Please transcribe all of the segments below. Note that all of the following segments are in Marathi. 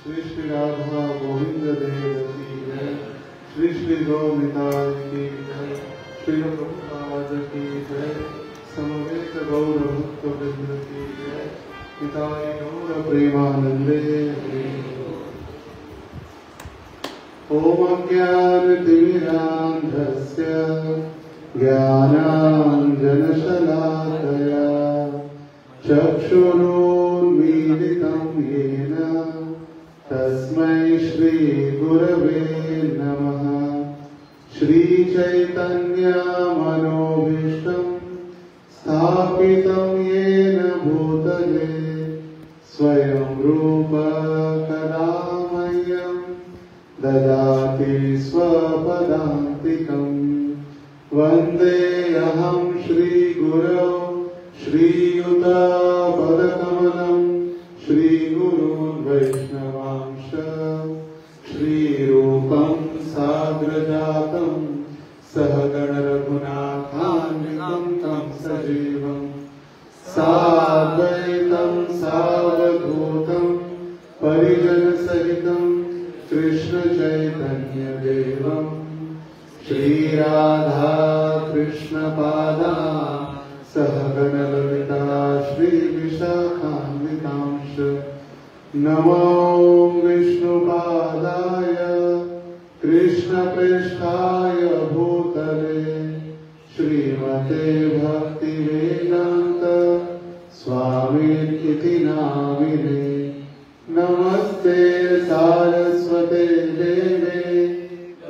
श्री श्री राधा गोविंद देव की जय। श्री श्री गौनिताय की जय। श्री प्रभुपाद की जय। समवेत गौर भक्त वृंद की जय। पिताय गौर प्रेमानंदे हरि। ओम अज्ञानतिमिरान्धस्य ज्ञानाञ्जनशलाकया चक्षुरुन्मीलितं येन तस्मै श्रीगुरवे नमः। श्रीचैतन्यमनोभीष्टं स्थापितं येन भूतले स्वयं रूप कदा मह्यं ददाति स्वपदान्तिकम्। वन्देऽहं श्रीगुरौ श्रीयुतपदकमलं श्रीगुरून् वैष्णवांश। श्रीरूपं साग्रजातं सहगण रघुनाथान्वितं तं सजीवं साद्वैतं सावधूतं परिजनसहितं कृष्ण चैतन्य देवं श्रीराधा कृष्ण पादा सहगण ललिता श्री विशाखान्वितांश। नमो विष्णुपादाय कृष्ण प्रेष्ठाय भूतले श्रीमते भक्तिवेदान्त स्वामिनिति नामिने। नमस्ते सारस्वते देवे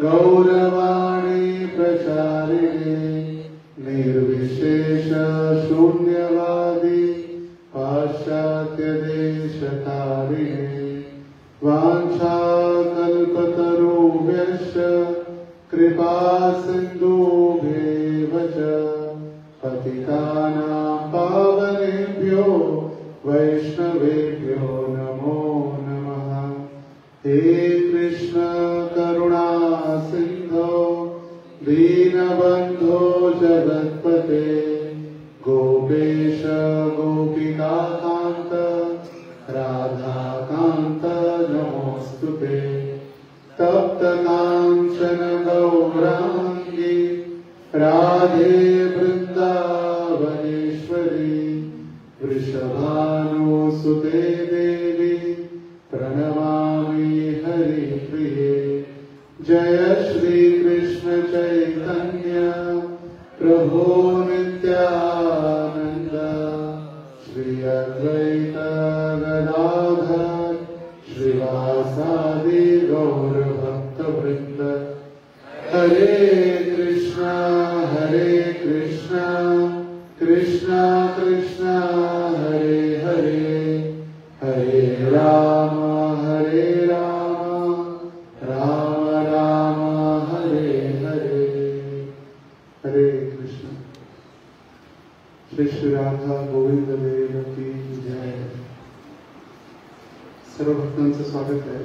गौरवाणी प्रचारिणे निर्विशेष शून्यवादी पाश्चात्य देशतारिणे। वाञ्छाकल्पतरुभ्यश्च कृपा सिन्धुभ्येव च पतितानां पावनेभ्यो वैष्णवेभ्यो नमो नमः। हे कृष्ण करुणा सिन्धो दीनबन्धो जगत्पते गोपेश गोपिकान्त राधाकान्त नमोस्तुते। तप्तकाञ्चन गौराङ्गी राधे वृन्दावनेश्वरी वृषभानुसुते देवी प्रणमामि हरिप्रिये। जय श्री कृष्ण चैतन्य प्रभो नित्यानंद श्री अद्वैत गदाधर श्रीवासादि गौर भक्त वृंद। हरे कृष्णा कृष्णा कृष्णा हरे हरे हरे राम राम राम हरे हरे। हरे कृष्ण। श्री श्री राधा गोविंद देव की जय। सर्व भक्तांचं स्वागत आहे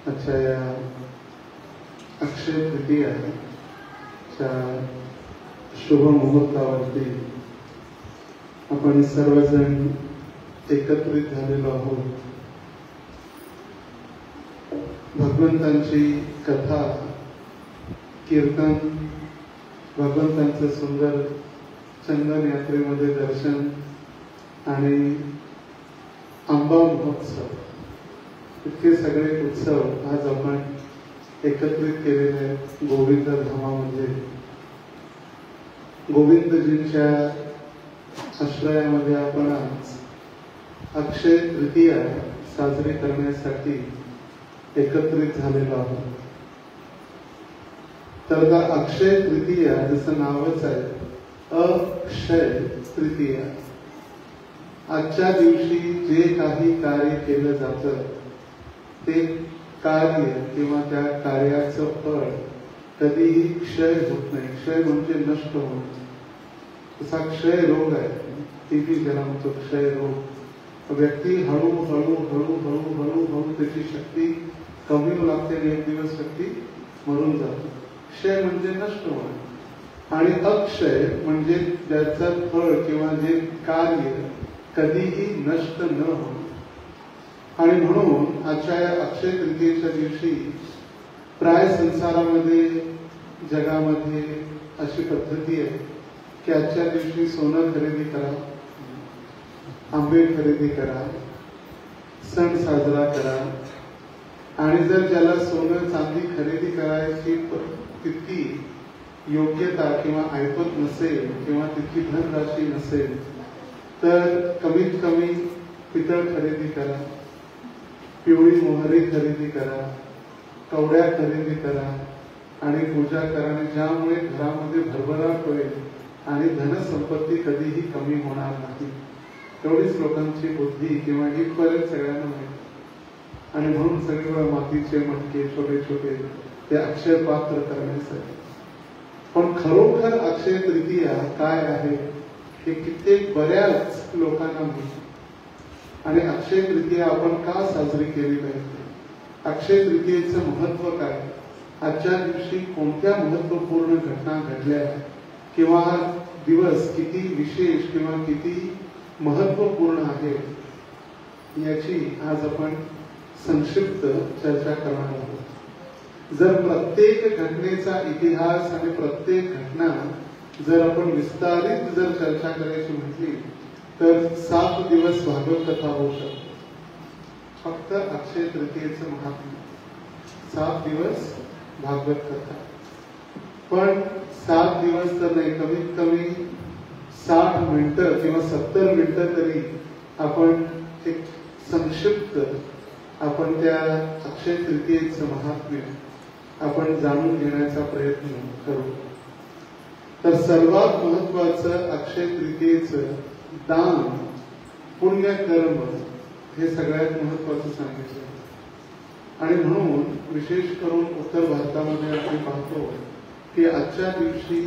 आजच्या या अक्षय तृतीयाच्या शुभ मुहूर्तावरती आपण सर्वजण एकत्रित झालेलो आहोत। भगवंतांची कथा कीर्तन भगवंतांचं सुंदर चंदन यात्रेमध्ये दर्शन आणि आंबा महोत्सव इतके सगळे उत्सव आज आपण एकत्रित केलेले गोविंद धामामध्ये गोविंदजींच्या आश्रयामध्ये आपण आज अक्षय तृतीया साजरी करण्यासाठी एकत्रित झालेलो आहोत। तर अक्षय तृतीया जसं नावच आहे अक्षय तृतीया, आजच्या दिवशी जे काही कार्य केलं जातं ते कार्य किंवा त्या कार्याचं फळ कधीही क्षय होत नाही। क्षय म्हणजे नष्ट होणं। तसा क्षय रोग आहे, टीबी ज्याला म्हणतो क्षय रोग। व्यक्ती हळूहळू त्याची शक्ती कमी होऊ लागते आणि एक दिवस व्यक्ती मरून जातो। क्षय म्हणजे नष्ट होणं आणि अक्षय म्हणजे ज्याचं फळ किंवा जे कार्य कधीही नष्ट न होणं। आणि म्हणून आजच्या या अक्षय तृतीयेच्या दिवशी प्राय संसारामध्ये जगामध्ये अशी पद्धती आहे की आजच्या दिवशी सोनं खरेदी करा, आंबे खरेदी करा, सण साजरा करा आणि जर ज्याला सोनं चांदी खरेदी करायची तितकी योग्यता किंवा ऐपत नसेल किंवा तितकी धनराशी नसेल तर कमीत कमी पितळ खरेदी करा, पिवळी मोहरी खरेदी करा, कवड्या खरेदी करा आणि पूजा करा आणि ज्यामुळे घरामध्ये भरभराट होईल आणि धनसंपत्ती कधीही कमी होणार नाही. तेवढीच लोकांची बुद्धी किंवा इथपर्यंत सगळ्यांना माहिती आणि म्हणून सगळीकडे मातीचे मटके छोटे छोटे ते अक्षय पात्र करण्यासाठी. पण खरोखर अक्षय तृतीया काय आहे हे कित्येक बऱ्याच लोकांना माहिती. आणि अक्षय तृतीया आपण का साजरी केली पाहिजे, अक्षय तृतीयेचं महत्व काय, आजच्या दिवशी कोणत्या महत्वपूर्ण घटना घडल्या किंवा हा दिवस किती विशेष किंवा किती महत्वपूर्ण आहे याची आज आपण संक्षिप्त चर्चा करणार आहोत. जर प्रत्येक घटनेचा इतिहास आणि प्रत्येक घटना जर आपण विस्तारित जर चर्चा करायची म्हटली तर 7 दिवस भागवत कथा होऊ शकते. फक्त अक्षय तृतीयेचं महात्म्य 7 दिवस भागवत कथा. पण 7 दिवस तर नाही, कमीत कमी 60 मिनिटं किंवा 70 मिनिटं तरी आपण एक संक्षिप्त आपण त्या अक्षय तृतीयेचं महात्म्य आपण जाणून घेण्याचा प्रयत्न करू. तर सर्वात महत्वाचं अक्षय तृतीयेचं दान, पुण्य कर्म हे सगळ्यात महत्वाचं सांगितलं. आणि म्हणून विशेष करून उत्तर भारतामध्ये आपण पाहतो की आजच्या दिवशी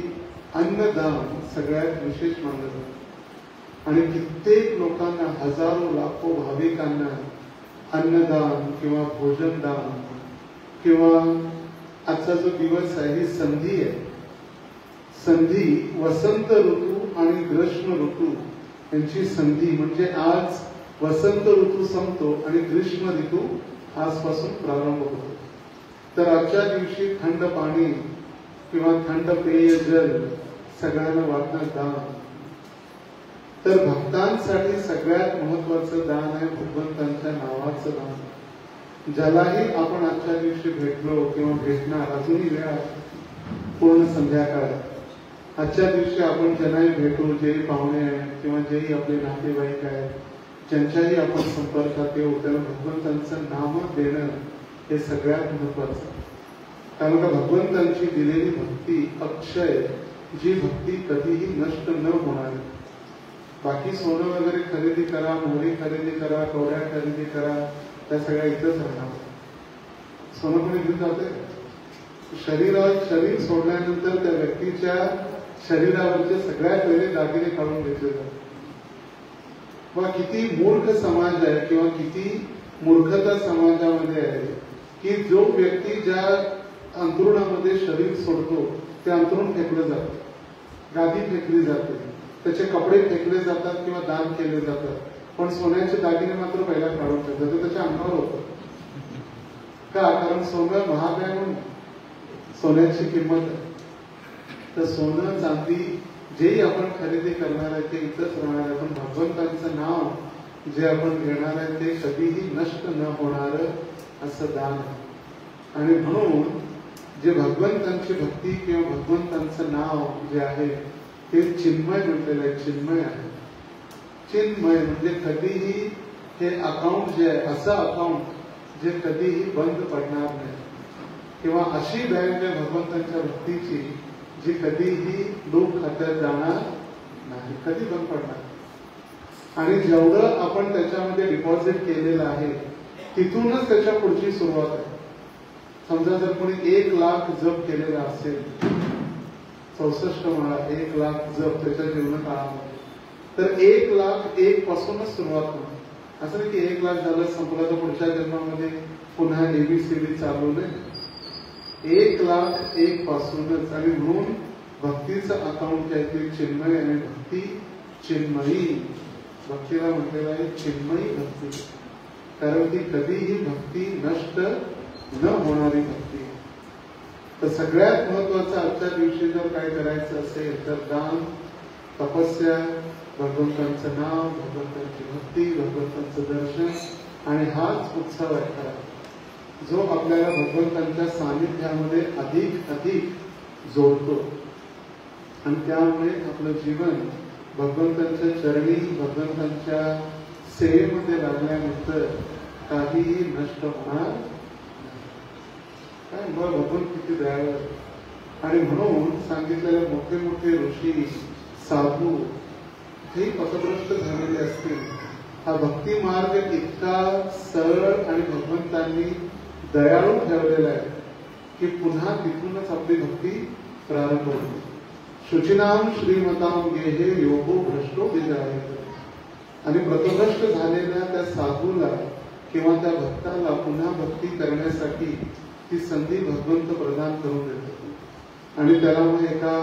अन्नदान सगळ्यात विशेष मानलं जातं आणि कित्येक लोकांना, हजारो लाखो भाविकांना अन्नदान किंवा भोजन दान किंवा आजचा जो दिवस आहे ही संधी आहे. संधी वसंत ऋतू आणि ग्रीष्म ऋतू यांची संधी. म्हणजे आज वसंत ऋतू संपतो आणि ग्रीष्म ऋतू आजपासून प्रारंभ होतो. तर आजच्या दिवशी थंड पाणी किंवा थंड पेय जल सगळ्यांना वाटणं दान. तर भक्तांसाठी सगळ्यात महत्वाचं दान आहे भगवंतांच्या नावाचं दान. ज्यालाही आपण आजच्या दिवशी भेटलो किंवा भेटणार, अजूनही वेळ पूर्ण संध्याकाळ, आजच्या दिवशी आपण ज्यांनाही भेटू, जे पाहुणे आहेत किंवा जेही आपले नातेवाईक आहेत, ज्यांच्याही आपण संपर्कात येऊ, त्याला भगवंतांचं नाम देणं हे सगळ्यात महत्वाचं. कारण का भगवंतांची दिलेली भक्ती अक्षय, जी भक्ती कधीही नष्ट न होणार. बाकी सोनं वगैरे खरेदी करा, मोहरी खरेदी करा, कवड्या खरेदी करा, त्या सगळ्या इथंच राहणार. सोनं कोणी घेऊन जाते? शरीर सोडल्यानंतर त्या व्यक्तीच्या शरीरावरचे सगळ्यात पहिले दागिने काढून घेतले जातात. किंवा किती मूर्ख समाज आहे किंवा किती मूर्खता समाजामध्ये आहे की जो व्यक्ती ज्या अंथरुणामध्ये शरीर सोडतो ते अंथरुण फेकलं जातं, गादी फेकली जाते, त्याचे कपडे फेकले जातात किंवा दान केले जातात. पण सोन्याचे दागिने मात्र पहिला काढून ठेवतात, ते त्याच्या अंगावर होतं. का? कारण सोनं महाग आहे म्हणून, सोन्याची किंमत आहे. तर सोनं चांदी जेही आपण खरेदी करणार आहे ते इथंच राहणार आहे. पण भगवंतांचं नाव जे आपण घेणार आहे ते कधीही नष्ट न होणार असं दान आहे. आणि म्हणून जे भगवंतांची भक्ती किंवा भगवंतांचं नाव जे आहे ते चिन्मय म्हटलेलं आहे. चिन्मय आहे. चिन्मय म्हणजे कधीही हे अकाउंट जे आहे असं अकाउंट जे कधीही बंद पडणार नाही किंवा अशी बँक आहे भगवंतांच्या भक्तीची जी कधीही लोक खात्यात जाणार नाही, कधी बंद पडणार. आणि जेवढं आपण त्याच्यामध्ये डिपॉझिट केलेलं आहे तिथूनच त्याच्या पुढची सुरुवात आहे. समजा जर कोणी 1 लाख जप केलेला असेल, 64 माळा 1 लाख जप त्याच्या जीवनकाळामध्ये, तर 1 लाख 1 पासूनच सुरुवात होणार. असं नाही की 1 लाख झालं संपला तर पुढच्या जन्मामध्ये पुन्हा ABCD चालू नाही. 1 लाख 1 पासूनच. आणि म्हणून भक्तीचं अकाउंट आहे ते चिन्मय आणि भक्ती चिन्मयी. भक्तीला म्हटलेलं आहे चिन्मयी भक्ती. कारण ती कधीही भक्ती नष्ट न होणारी भक्ती. तर सगळ्यात महत्वाचं आजच्या दिवशी जर काय करायचं असेल तर दान, तपस्या, भगवंतांचं नाव, भगवंतांची भक्ती, भगवंतांचं दर्शन आणि हाच उत्सव आहे खरा जो आपल्याला भगवंतांच्या सानिध्यामध्ये अधिक अधिक जोडतो. आणि त्यामुळे आपलं जीवन भगवंतांच्या चरणी, भगवंतांच्या सेवेमध्ये लागल्यानंतर काहीही नष्ट होणार काय. मग भगवंत किती दयाळू. आणि म्हणून सांगितलेले मोठे मोठे ऋषी, साधू हे पथभ्रष्ट झालेले असतील. हा भक्ती मार्ग इतका सरळ आणि भगवंतांनी दयाळू ठेवलेला आहे की पुन्हा तिथूनच आपली भक्ती प्रारंभ होते. शुचिनाम श्रीमताम गेहे योगो भ्रष्टो विजायते. आणि पथभ्रष्ट झालेल्या त्या साधूला किंवा त्या भक्ताला पुन्हा भक्ती करण्यासाठी ती संधी भगवंत प्रदान करून देतो. आणि त्याला मग एका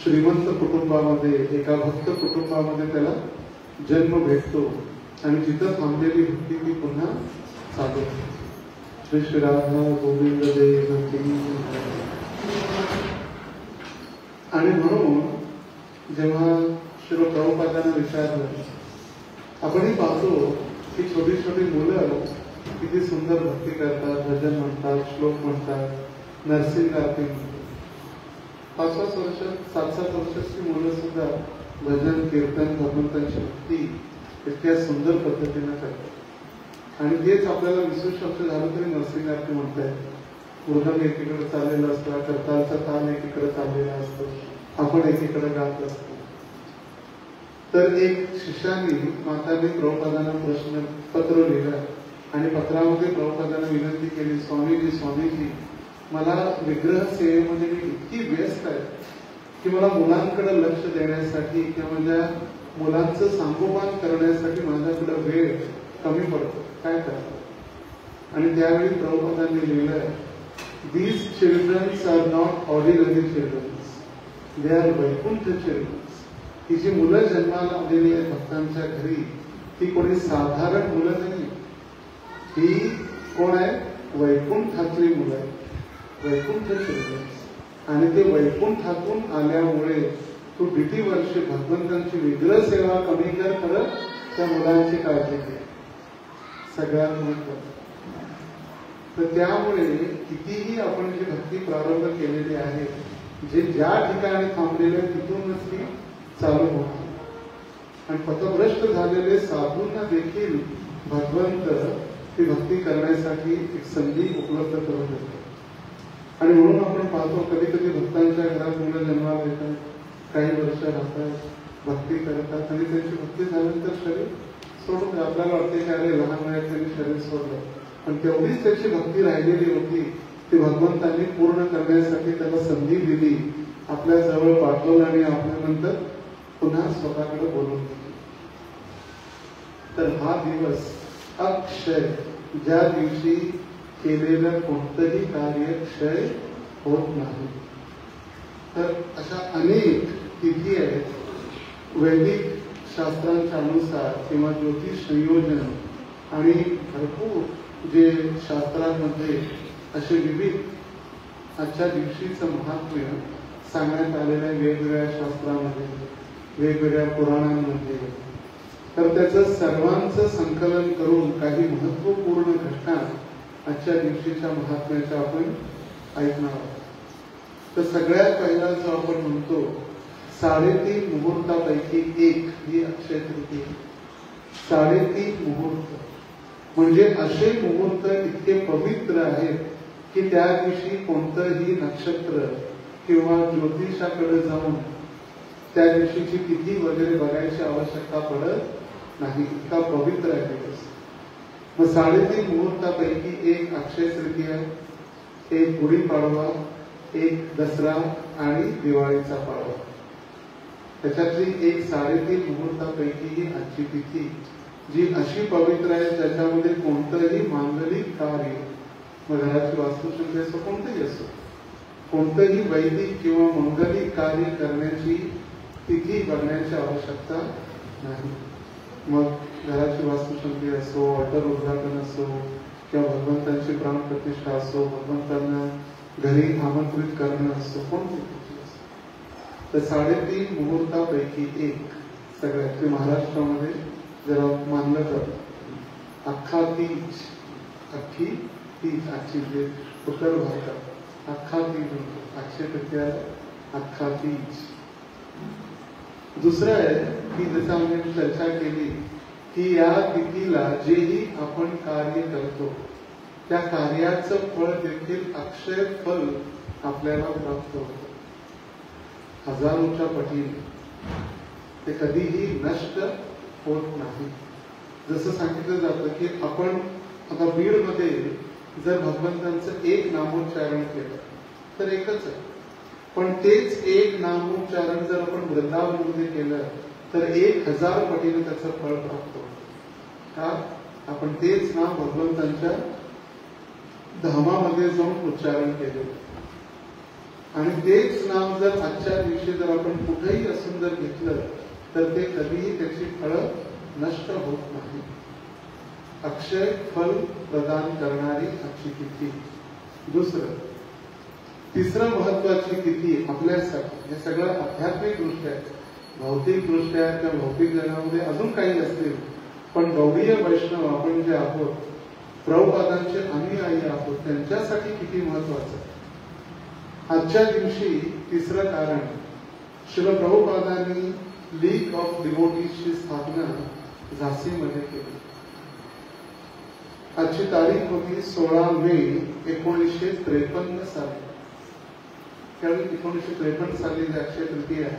श्रीमंत कुटुंबामध्ये, एका भक्त कुटुंबामध्ये त्याला जन्म भेटतो आणि जिथं थांबलेली भक्ती ती पुन्हा चालू होते. श्री श्री राधा गोविंद देव की. आणि म्हणून जेव्हा श्री प्रभुपादांना विचारलं, आपणही पाहतो की छोटी छोटी मुलं किती सुंदर भक्ती करतात, भजन म्हणतात, श्लोक म्हणतात, नरसिंह आरती म्हणतात. 5-5 वर्ष, 7-7 वर्षाची मुलं सुद्धा भजन, कीर्तन, भगवंतांची भक्ती इतक्या सुंदर पद्धतीने करतात. आणि तेच आपल्याला 20 वर्ष झालं तरी नरसिंह आरती म्हणतायत. मृदंग एकीकडे चाललेला असतो, करतालचा ताल एकीकडे चाललेला असतो, आपण एकीकडे गात असतो. तर एक शिष्याने माताने प्रभुपादांना प्रश्न पत्र लिहिलं आणि पत्रामध्ये प्रभुपादांना विनंती केली, स्वामीजी मला विग्रह सेवेमध्ये मी इतकी व्यस्त आहे की मला मुलांकडे लक्ष देण्यासाठी किंवा माझ्या मुलांचं सांगोपान करण्यासाठी माझ्याकडे वेळ कमी पडतो, काय करतो. आणि त्यावेळी प्रभुपादांनी लिहिलंय, these children are not ordinary children, they are Vaikunth children. ही जी मुलं जन्माला आलेली आहेत भक्तांच्या घरी, ती कोणी साधारण मुलं नाही, ही कोण आहे, वैकुंठातली मुलं आहेत, वैकुंठ चिल्ड्रन. आणि ते वैकुंठातून आल्यामुळे तू किती वर्षे भगवंतांची विग्रह सेवा कमी कर, खरं त्या मुलांची काळजी घे, सगळ्यात महत्वाचं. तर त्यामुळे कितीही आपण जी भक्ती प्रारंभ केलेली आहे, जे ज्या ठिकाणी थांबलेले तिथूनच ती चालू होती. आणि पथभ्रष्ट झालेले साधूंना देखील भगवंत ती भक्ती करण्यासाठी एक संधी उपलब्ध करून देतो. आणि म्हणून आपण पाहतो कधी कधी भक्तांच्या घरात मुलं जन्माला येतात, काही वर्ष राहतात, भक्ती करतात आणि त्यांची भक्ती झाल्यानंतर शरीर सोडून आपल्याला वाटते की अरे लहान वयात त्यांनी शरीर सोडलं, पण तेवढीच त्याची भक्ती राहिलेली होती, ती भगवंतांनी पूर्ण करण्यासाठी त्याला संधी दिली, आपल्या जवळ पाठवलं आणि आपल्यानंतर पुन्हा स्वतःकडे बोलवून घेतलं. तर हा दिवस अक्षय, ज्या दिवशी केलेलं कोणतंही कार्य क्षय होत नाही. तर अशा अनेक तिथी आहेत वैदिक शास्त्रांच्या अनुसार किंवा ज्योतिष संयोजन आणि भरपूर जे शास्त्रांमध्ये असे विविध आजच्या दिवशीचं महात्म्य सांगण्यात आलेलं आहे वेगवेगळ्या शास्त्रांमध्ये, वेगवेगळ्या पुराणांमध्ये. तर त्याचं सर्वांचं संकलन करून काही महत्वपूर्ण घटना आजच्या दिवशीच्या महात्म्याच्या आपण ऐकणार आहोत. तर सगळ्यात पहिला जो आपण म्हणतो 3.5 मुहूर्तापैकी एक ही अक्षय तृतीया. 3.5 मुहूर्त म्हणजे असे मुहूर्त इतके पवित्र आहेत की त्या दिवशी कोणतंही नक्षत्र किंवा ज्योतिषाकडे जाऊन त्या दिवशीची तिथी वगैरे बघायची आवश्यकता पडत नाही, इतका पवित्र आहे दिवस. मग 3.5 मुहूर्तापैकी एक अक्षय तृतीया, एक गुढीपाडवा, एक दसरा आणि दिवाळीचा पाडवा. त्याच्यातली एक 3.5 मुहूर्तापैकी ही आजची तिथी जी अशी पवित्र आहे ज्याच्यामध्ये कोणतंही मांगलिक कार्य, मग घराची वास्तुशांती असो, कोणतंही असो, कोणतंही वैदिक किंवा मंगलिक कार्य करण्याची तिथी बघण्याची आवश्यकता नाही. मग घराची वास्तुशांती असो, ऑल्टर उद्घाटन असो, किंवा भगवंतांची प्राणप्रतिष्ठा असो, भगवंतांना घरी आमंत्रित करणं असो, कोणती तिथी असो, तर 3.5 मुहूर्तापैकी एक सगळ्यात ते महाराष्ट्रामध्ये जरा मानलं जातं. अख्खी तीज आजची जे उत्तर भारतात अख्खा तीज म्हणतो, अक्षय तृतीयाला अख्खा तीज. दुसरं आहे की जसं आम्ही चर्चा केली की या तिथीला जेही आपण कार्य करतो त्या कार्याचं फळ देखील अक्षय फल आपल्याला प्राप्त होतं, हजारोच्या पटीने. ते कधीही नष्ट होत नाही. जसं सांगितलं जातं की आपण आता बीडमध्ये जर भगवंतांचं एक नामोच्चारण केलं तर एकच आहे, पण तेच एक नामोच्चारण जर आपण वृंदावनमध्ये केलं तर 1000 पटीने त्याचं फळ प्राप्त होतं. का? आपण तेच नाम भगवंतांच्या धामामध्ये जाऊन उच्चारण केलं, आणि तेच नाम जर आजच्या दिवशी जर आपण कुठेही असून जर घेतलं तर ते कधीही त्याची फळं नष्ट होत नाही. अक्षय फल प्रदान करणारी आजची तिथी. तिसरं महत्वाची तिथी आपल्यासाठी, हे सगळं आध्यात्मिक दृष्ट्या आहे, भौतिक दृष्ट्या किंवा भौतिक जगामध्ये अजून काही असतील, पण गौडीय वैष्णव आपण जे आहोत, प्रभुपादांचे अनुयायी आहोत, त्यांच्यासाठी किती महत्वाचं आहे. आजच्या दिवशी तिसरं कारण, श्रील प्रभुपादांनी लीग ऑफ डिवोटीजची स्थापना झाशीमध्ये केली. आजची तारीख होती 16 मे 1953 साली. त्यावेळी 1953 साली जे अक्षय तृतीया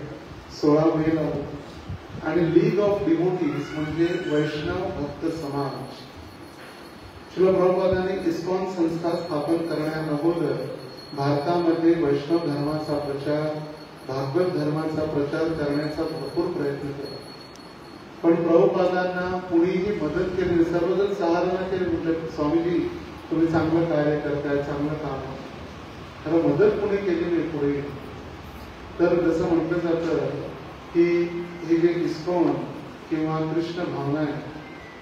16 मे ला होती. आणि लीग ऑफ डिवोटीज म्हणजे वैष्णव भक्त समाज. श्रील प्रभुपादांनी इस्कॉन संस्था स्थापन करण्याअगोदर भारतामध्ये वैष्णव धर्माचा प्रचार, भागवत धर्माचा प्रचार करण्याचा भरपूर प्रयत्न केला, पण प्रभुपादांना कुणीही मदत केली. सर्वजण सहारणा केली, म्हटलं स्वामीजी तुम्ही चांगलं कार्य करताय, चांगलं काम आहे, खरं मदत कुणी केली नाही पुढे. तर जसं म्हटलं जातं की हे जे इस्कॉन किंवा कृष्ण भावना आहे,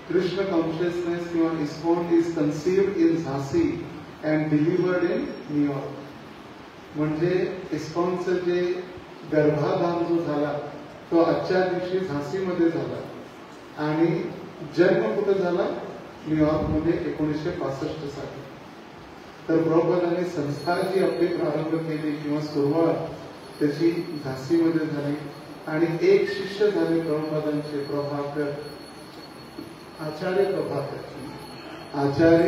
कृष्ण कॉन्शियसनेस किंवा इस्कॉन इज कन्सिव्ड इन झाशी अँड डिलिव्हर्ड इन न्यूयॉर्क. म्हणजे इस्कॉनचं जे गर्भाधान जो झाला तो आजच्या दिवशी झाशीमध्ये झाला, आणि जन्म कुठे झाला? न्यूयॉर्कमध्ये 1965 साली. तर प्रभुपादांनी संस्था जी आपली प्रारंभ केली किंवा सुरुवात त्याची झाशीमध्ये झाली, आणि एक शिष्य झाले प्रभुपादांचे, प्रभाकर, आचार्य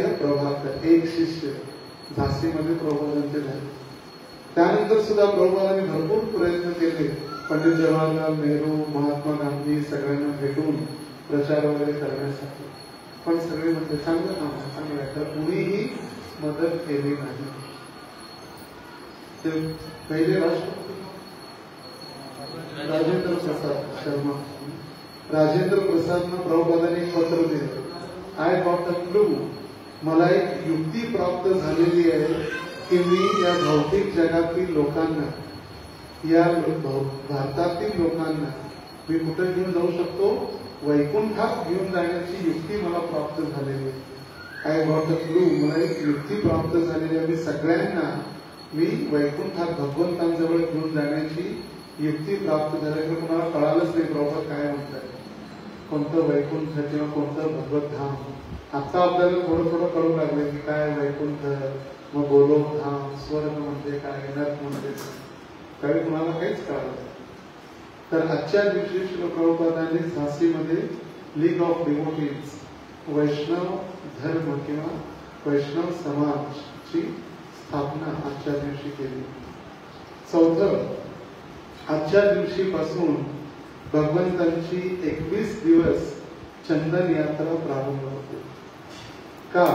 प्रभाकर एक शिष्य झाशीमध्ये प्रभुपादांचे झाले. त्यानंतर सुद्धा प्रभुपादांनी भरपूर प्रयत्न केले, पंडित जवाहरलाल नेहरू, महात्मा गांधी सगळ्यांना भेटून प्रचार वगैरे करण्यासाठी, पण सगळे म्हणजे चांगलं काम आहे, चांगलं आहे, तर कुणीही मदत केली नाही. ते पहिले राष्ट्रपती राजेंद्र प्रसाद शर्मा, राजेंद्र प्रसादनं प्रभुपादांनी एक पत्र दिलं, आय गॉट अ क्लू, मला एक युक्ती प्राप्त झालेली आहे की मी या भौतिक जगातील लोकांना, या भारतातील लोकांना मी कुठे घेऊन जाऊ शकतो? वैकुंठात घेऊन जाण्याची युक्ती मला प्राप्त झालेली आहे. आय गॉट अ क्लू, मला एक युक्ती प्राप्त झालेली आहे, मी सगळ्यांना मी वैकुंठात भगवंतांजवळ घेऊन जाण्याची युक्ती प्राप्त झाल्यामुळे कुणाला कळालंच नाही प्रभुपाद काय म्हणतात, कोणतं वैकुंठ किंवा कोणतं भगवत धाम. आता आपल्याला थोडं थोडं कळू लागले की काय वैकुंठ, मग गोलोक धाम, स्वर्ग म्हणजे काय, नरक म्हणजे काय, त्यावेळी कुणाला काहीच कळालं. तर आजच्या दिवशी श्री प्रभुपादांनी झाशीमध्ये लीग ऑफ डिवोटीज, वैष्णव धर्म किंवा वैष्णव समाजची स्थापना आजच्या दिवशी केली. चौथं, आजच्या दिवशीपासून भगवंतांची 21 दिवस चंदन यात्रा प्रारंभ होते. का?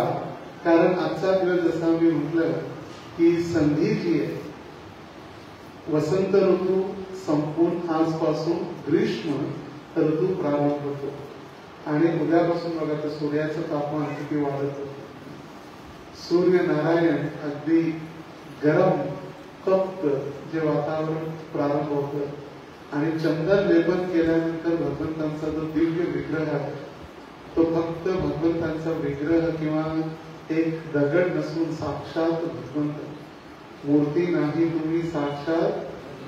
कारण आजचा दिवस जसा मी म्हटलं की संधी जी आहे, वसंत ऋतू संपून आजपासून ग्रीष्म ऋतू प्रारंभ होतो, आणि उद्यापासून बघा तर सूर्याचं तापमान किती वाढत होतं. सूर्य नारायण अगदी गरम तप्त जे वातावरण प्रारंभ होतं, आणि चंदन लेपन केल्यानंतर भगवंतांचा जो दिव्य विग्रह आहे तो फक्त भगवंतांचा विग्रह किंवा एक दगड नसून साक्षात भगवंत मूर्ती नाही तुम्ही साक्षात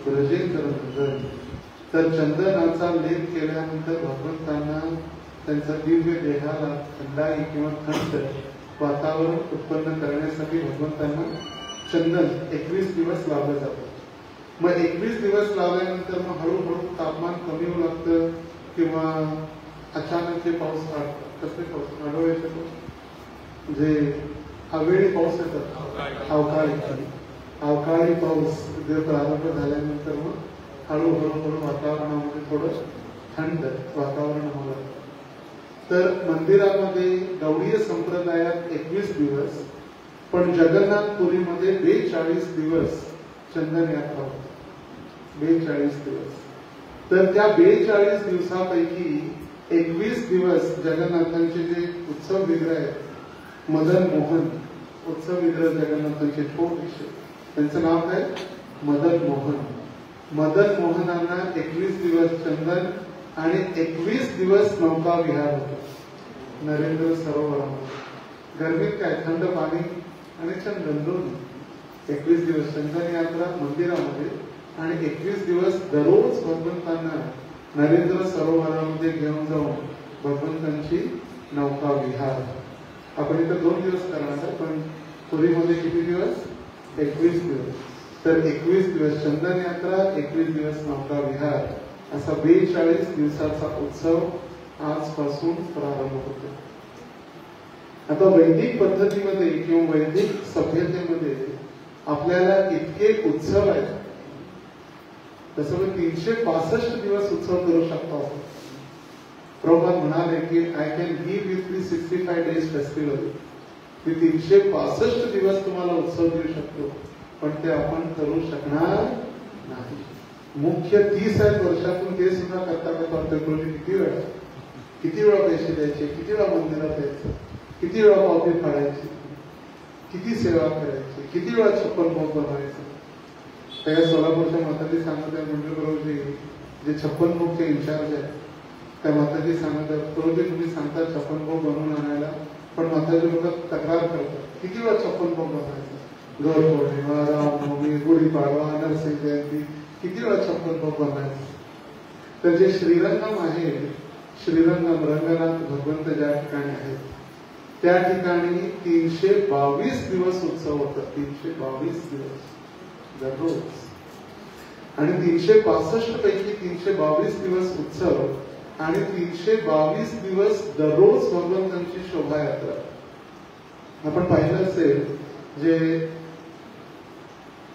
ब्रजेंद्र नंदन. तर चंदनाचा लेप केल्यानंतर भगवंतांना त्यांच्या दिव्य देहाला थंडाई किंवा थंड वातावरण उत्पन्न करण्यासाठी भगवंतांना चंदन 21 दिवस लावलं जातं. मग 21 दिवस लावल्यानंतर मग हळूहळू तापमान कमी होऊ लागतं किंवा अचानक जे पाऊस पडतात. कसले पाऊस आढळ येतो, जे अवेळी पाऊस येतात, अवकाळी पाऊस जे प्रारंभ झाल्यानंतर मग हळूहळू वातावरणामध्ये थोडं थंड वातावरण होतं. तर मंदिरामध्ये गौडीय संप्रदायात 21 दिवस, पण जगन्नाथपुरीमध्ये 42 दिवस चंदन यात्रा होती. 42 दिवस. तर त्या 42 दिवसापैकी 21 दिवस जगन्नाथांचे जे उत्सव विग्रह आहेत, मदन मोहन उत्सव विग्रह जगन्नाथांचे छोटेसे, त्यांचं नाव काय, मदन मोहन. मदन मोहनांना 21 दिवस चंदन आणि 21 दिवस नौका विहार होतो नरेंद्र सरोवरामध्ये. गरमीत काय, थंड पाणी आणि चंदन दोन्ही. 21 दिवस चंदन यात्रा मंदिरामध्ये आणि 21 दिवस दररोज भगवंतांना नरेंद्र सरोवरामध्ये घेऊन जाऊन भगवंतांची नौका विहार. आपण इथं 2 दिवस करणार, पण पुरीमध्ये किती दिवस, 21 दिवस. तर 21 दिवस चंदन यात्रा, 21 दिवस नौका विहार, असा 42 दिवसाचा उत्सव आजपासून प्रारंभ होतो. आता वैदिक पद्धतीमध्ये किंवा वैदिक सभ्यतेमध्ये आपल्याला इतके उत्सव आहेत, तसं 365 दिवस उत्सव करू शकतो. प्रभुपाद म्हणाले की I can give you 365 days festival. मी 365 दिवस तुम्हाला उत्सव देऊ शकतो, पण ते आपण करू शकणार नाही. मुख्य 30 आहेत वर्षातून, ते सुद्धा करता किती वेळा पैसे द्यायचे, किती वेळा मंदिरात यायचं, किती वेळा पावती फाडायची, किती सेवा करायची, किती वेळा 56 भोग बनवायचं. त्या सोलापूरच्या माताजी सांगत आहे, मंडळप्रभूजी जे 56 भोगचे इंचार्ज आहेत, त्या माताजी सांगत आहेत, प्रभूजी तुम्ही सांगता 56 भोग बनवून आणायला, पण माताजी लोक तक्रार करतात किती वेळा 56 भोग बनवायचं. गौर पौर्णिमा, रामनवमी, गुढीपाडवा, नरसिंह जयंती, किती वेळा 56 भोग बनवायचं. तर जे श्रीरंगम आहे, श्रीरंगम रंगनाथ भगवंत ज्या ठिकाणी आहेत, त्या ठिकाणी 322 दिवस उत्सव होतात. 322 दिवस दररोज. आणि 365 पैकी 322 दिवस उत्सव आणि 322 दिवस दररोज भगवंतांची शोभायात्रा. आपण पाहिलं असेल, जे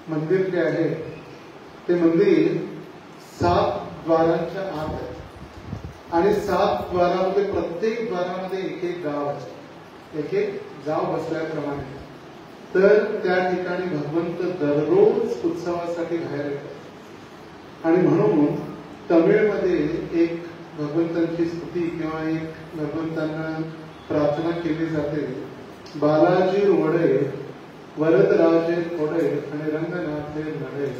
मंदिर जे आहे ते मंदिर 7 द्वारांच्या आत आहे आणि 7 द्वारामध्ये प्रत्येक द्वारामध्ये एक एक गाव आहे, एक एक गाव बसल्याप्रमाणे. तर त्या ठिकाणी भगवंत दररोज उत्सवासाठी बाहेर येतात. आणि म्हणून तमिळमध्ये एक भगवंतांची स्तुती किंवा एक भगवंतांना प्रार्थना केली जाते, बालाजी वडे वरदराजे कोडे आणि रंगनाथे नडे.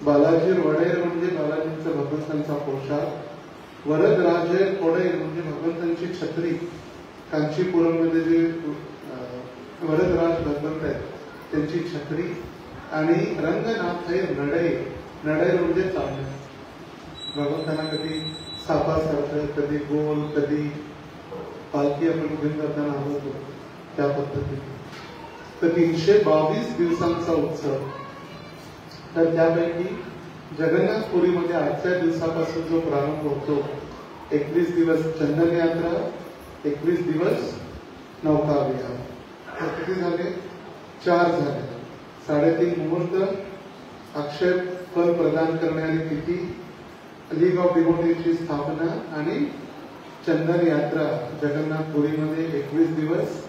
बालाजी वडेर म्हणजे बालाजींचा भगवंतांचा पोशाख, वरदराजे कोडे म्हणजे भगवंतांची छत्री. कांचीपुरम मध्ये जे वरदराज भगवंत आहेत त्यांची छत्री. आणि रंगनाथ नडे, नडे म्हणजे चालणे. भगवंतांना कधी सापासारखं, कधी गोल, कधी पालखी आपण घेऊन जाताना आवडतो त्या पद्धतीने. तर 322 दिवसांचा उत्सव. तर त्यापैकी जगन्नाथपुरीमध्ये आजच्या दिवसापासून जो प्रारंभ होतो, 21 दिवस चंदन यात्रा, 21 दिवस नौका विहार. किती झाले? 4 झाले. 3.5 मुहूर्त, अक्षय फल प्रदान करणारी तिथी, लीग ऑफ डिवोटीची स्थापना आणि चंदन यात्रा जगन्नाथपुरीमध्ये 21 दिवस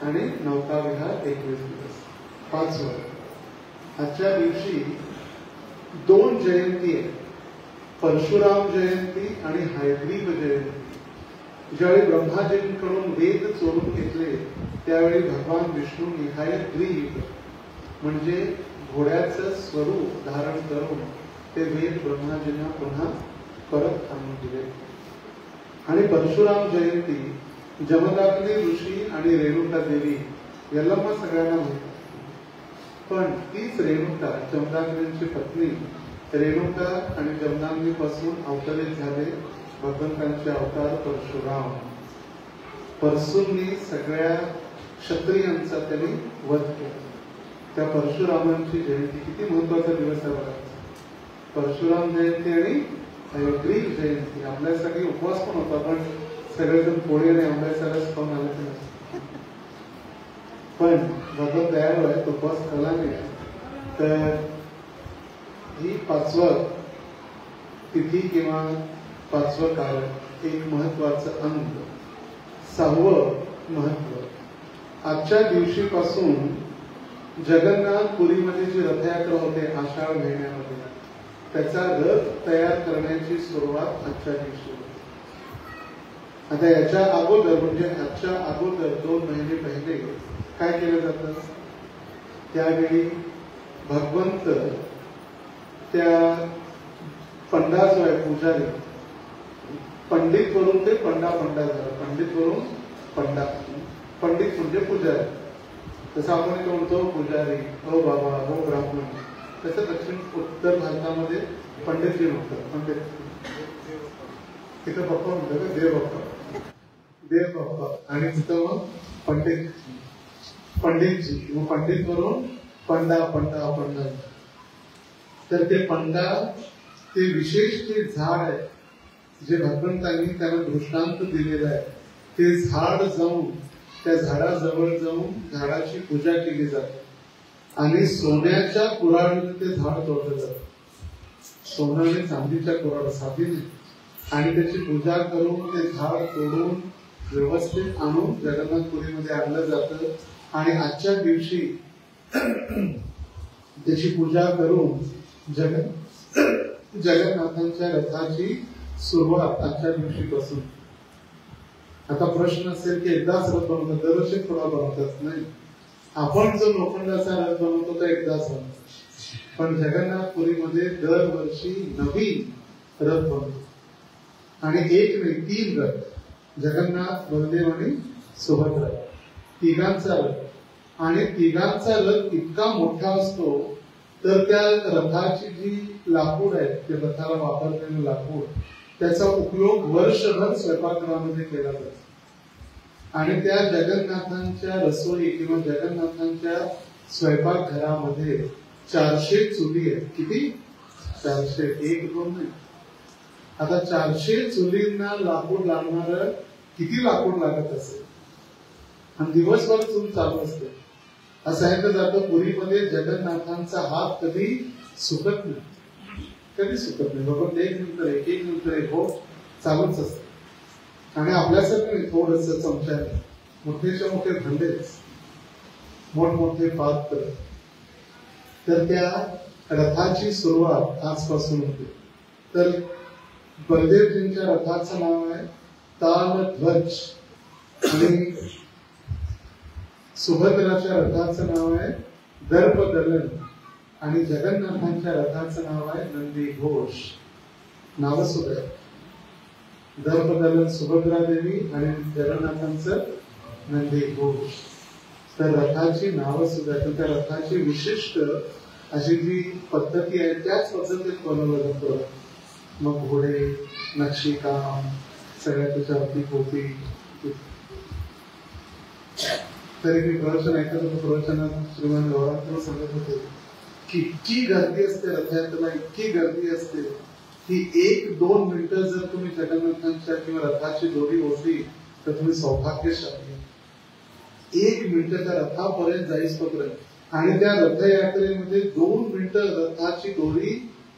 आणि नौका विहार 21 दिवस. 5 वर आजच्या दिवशी 2 जयंती आहेत, परशुराम जयंती आणि हयग्रीव जयंती. ज्यावेळी ब्रह्माजींकडून वेद चोरून घेतले त्यावेळी भगवान विष्णूंनी हयग्रीव म्हणजे घोड्याचं स्वरूप धारण करून ते वेद ब्रह्माजींना पुन्हा परत आणून दिले. आणि परशुराम जयंती जमदाग्नी ऋषी आणि रेणुका देवी याला मग सगळ्यांना माहिती. पण तीच रेणुका जमदाग्नींची पत्नी रेणुका आणि जमदाग्नी पासून अवतरित झाले भगवंतांचे अवतार परशुराम. परशुंनी सगळ्या क्षत्रियांचा त्यांनी वध केला. त्या परशुरामांची जयंती किती महत्वाचा दिवस आहे बघा. परशुराम जयंती आणि ग्रीक जयंती. आपल्यासाठी उपवास पण होता, पण सगळेजण पोळी आणि आंब्याचा रस खाऊन आले नाही. पण भगवत दयाळू आहे, तो उपवास केला नाही. तर ही 5वं तिथी किंवा 5वं कारण एक महत्वाचं अंग. 6वं महत्व, आजच्या दिवशीपासून जगन्नाथपुरीमध्ये जी रथयात्रा होते आषाढ महिन्यामध्ये, त्याचा रथ तयार करण्याची सुरुवात आजच्या दिवशी होते. आता याच्या अगोदर म्हणजे आजच्या अगोदर 2 महिने पहिले काय केलं जातं? त्यावेळी भगवंत त्या पंडा जो आहे पुजारी, पंडित वरून ते पंडा झालं. पंडित वरून पंडा, पंडित म्हणजे पुजारी. तसं आपण इथे म्हणतो पुजारी, हो बाबा, हो ब्राह्मण. तसं दक्षिण उत्तर भारतामध्ये पंडितजी म्हणतात. पंडित तिथं बाप्पा म्हणतात का, देव बाप्पा. आणि तिथं मग पंडितजी. मग पंडित वरून पंडा. तर ते पंडा, ते विशेष ते झाड आहे जे भगवंतांनी त्यांना दृष्टांत दिलेला आहे. ते झाड जाऊन त्या झाडाजवळ जाऊन झाडाची पूजा केली जाते आणि सोन्याच्या कुऱ्हाडीने ते झाड तोडलं जातं. सोनं आणि चांदीच्या कुऱ्हाड, साधी नाही. आणि त्याची पूजा करून ते झाड तोडून व्यवस्थित आणून जगन्नाथपुरीमध्ये आणलं जातं. आणि आजच्या दिवशी त्याची पूजा करून जगन्नाथांच्या रथाची सुरुवात आजच्या दिवशीपासून. आता प्रश्न असेल की एकदाच रथ बनवतात, दरवर्षी थोडा बनवतात? नाही, आपण जो लोखंडाचा रथ बनवतो तो एकदाच बनवतो. पण जगन्नाथपुरीमध्ये दरवर्षी नवीन रथ बनतो. आणि एक नाही, 3 रथ. जगन्नाथ, बलदेव आणि सुभद्रा, तिघांचा रथ. आणि तिघांचा रथ इतका मोठा असतो तर त्या रथाची जी लाकूड आहे, ते रथाला वापरलेलं लाकूड, त्याचा उपयोग वर्षभर स्वयंपाकघरामध्ये केला जातो. आणि त्या जगन्नाथांच्या रसोई किंवा जगन्नाथांच्या स्वयंपाकघरामध्ये 400 चुली आहेत. किती? 400. 1-2 नाही. आता 400 चुलींना लाकूड लागणार, किती लाकूड लागत असेल? आणि दिवसभर चूल चालू असते. असं ऐकलं जातं पुरीमध्ये जगन्नाथांचा हात कधी सुकत नाही. बघून एक नंतर एक बोट चालूच असते. आणि आपल्यासारखं नाही थोडस चमच्याने, मोठेच्या मोठे भांडे, मोठमोठे पात्र. तर त्या रथाची सुरुवात आजपासून होते. तर बलदेवजींच्या रथाचं नाव आहे तालध्वज आणि सुभद्राच्या रथाचं नाव आहे दर्पदलन आणि जगन्नाथांच्या रथाचं नाव आहे नंदी घोष. नाव सुद्धा दर्पदलन सुभद्रा देवी आणि जगन्नाथांचं नंदी घोष. तर रथाची नाव सुद्धा, त्या रथाची विशिष्ट अशी जी पद्धती आहे त्याच पद्धतीत बनवलं जातं. मग घोडे, नक्षीकाम, सगळ्या त्याच्यावरती कोपी. तरी मी प्रवचन ऐकत होतो. प्रवचनात श्रीमान गौरांग सांगत होते की इतकी गर्दी असते रथयात्रेला, इतकी गर्दी असते की 1-2 मिनिटं जर तुम्ही जगन्नाथांच्या किंवा रथाची दोरी ओढली तर तुम्ही सौभाग्यशाली. 1 मिनिट त्या रथापर्यंत जाईस पत्र. आणि त्या रथयात्रेमध्ये 2 मिनिटं रथाची दोरी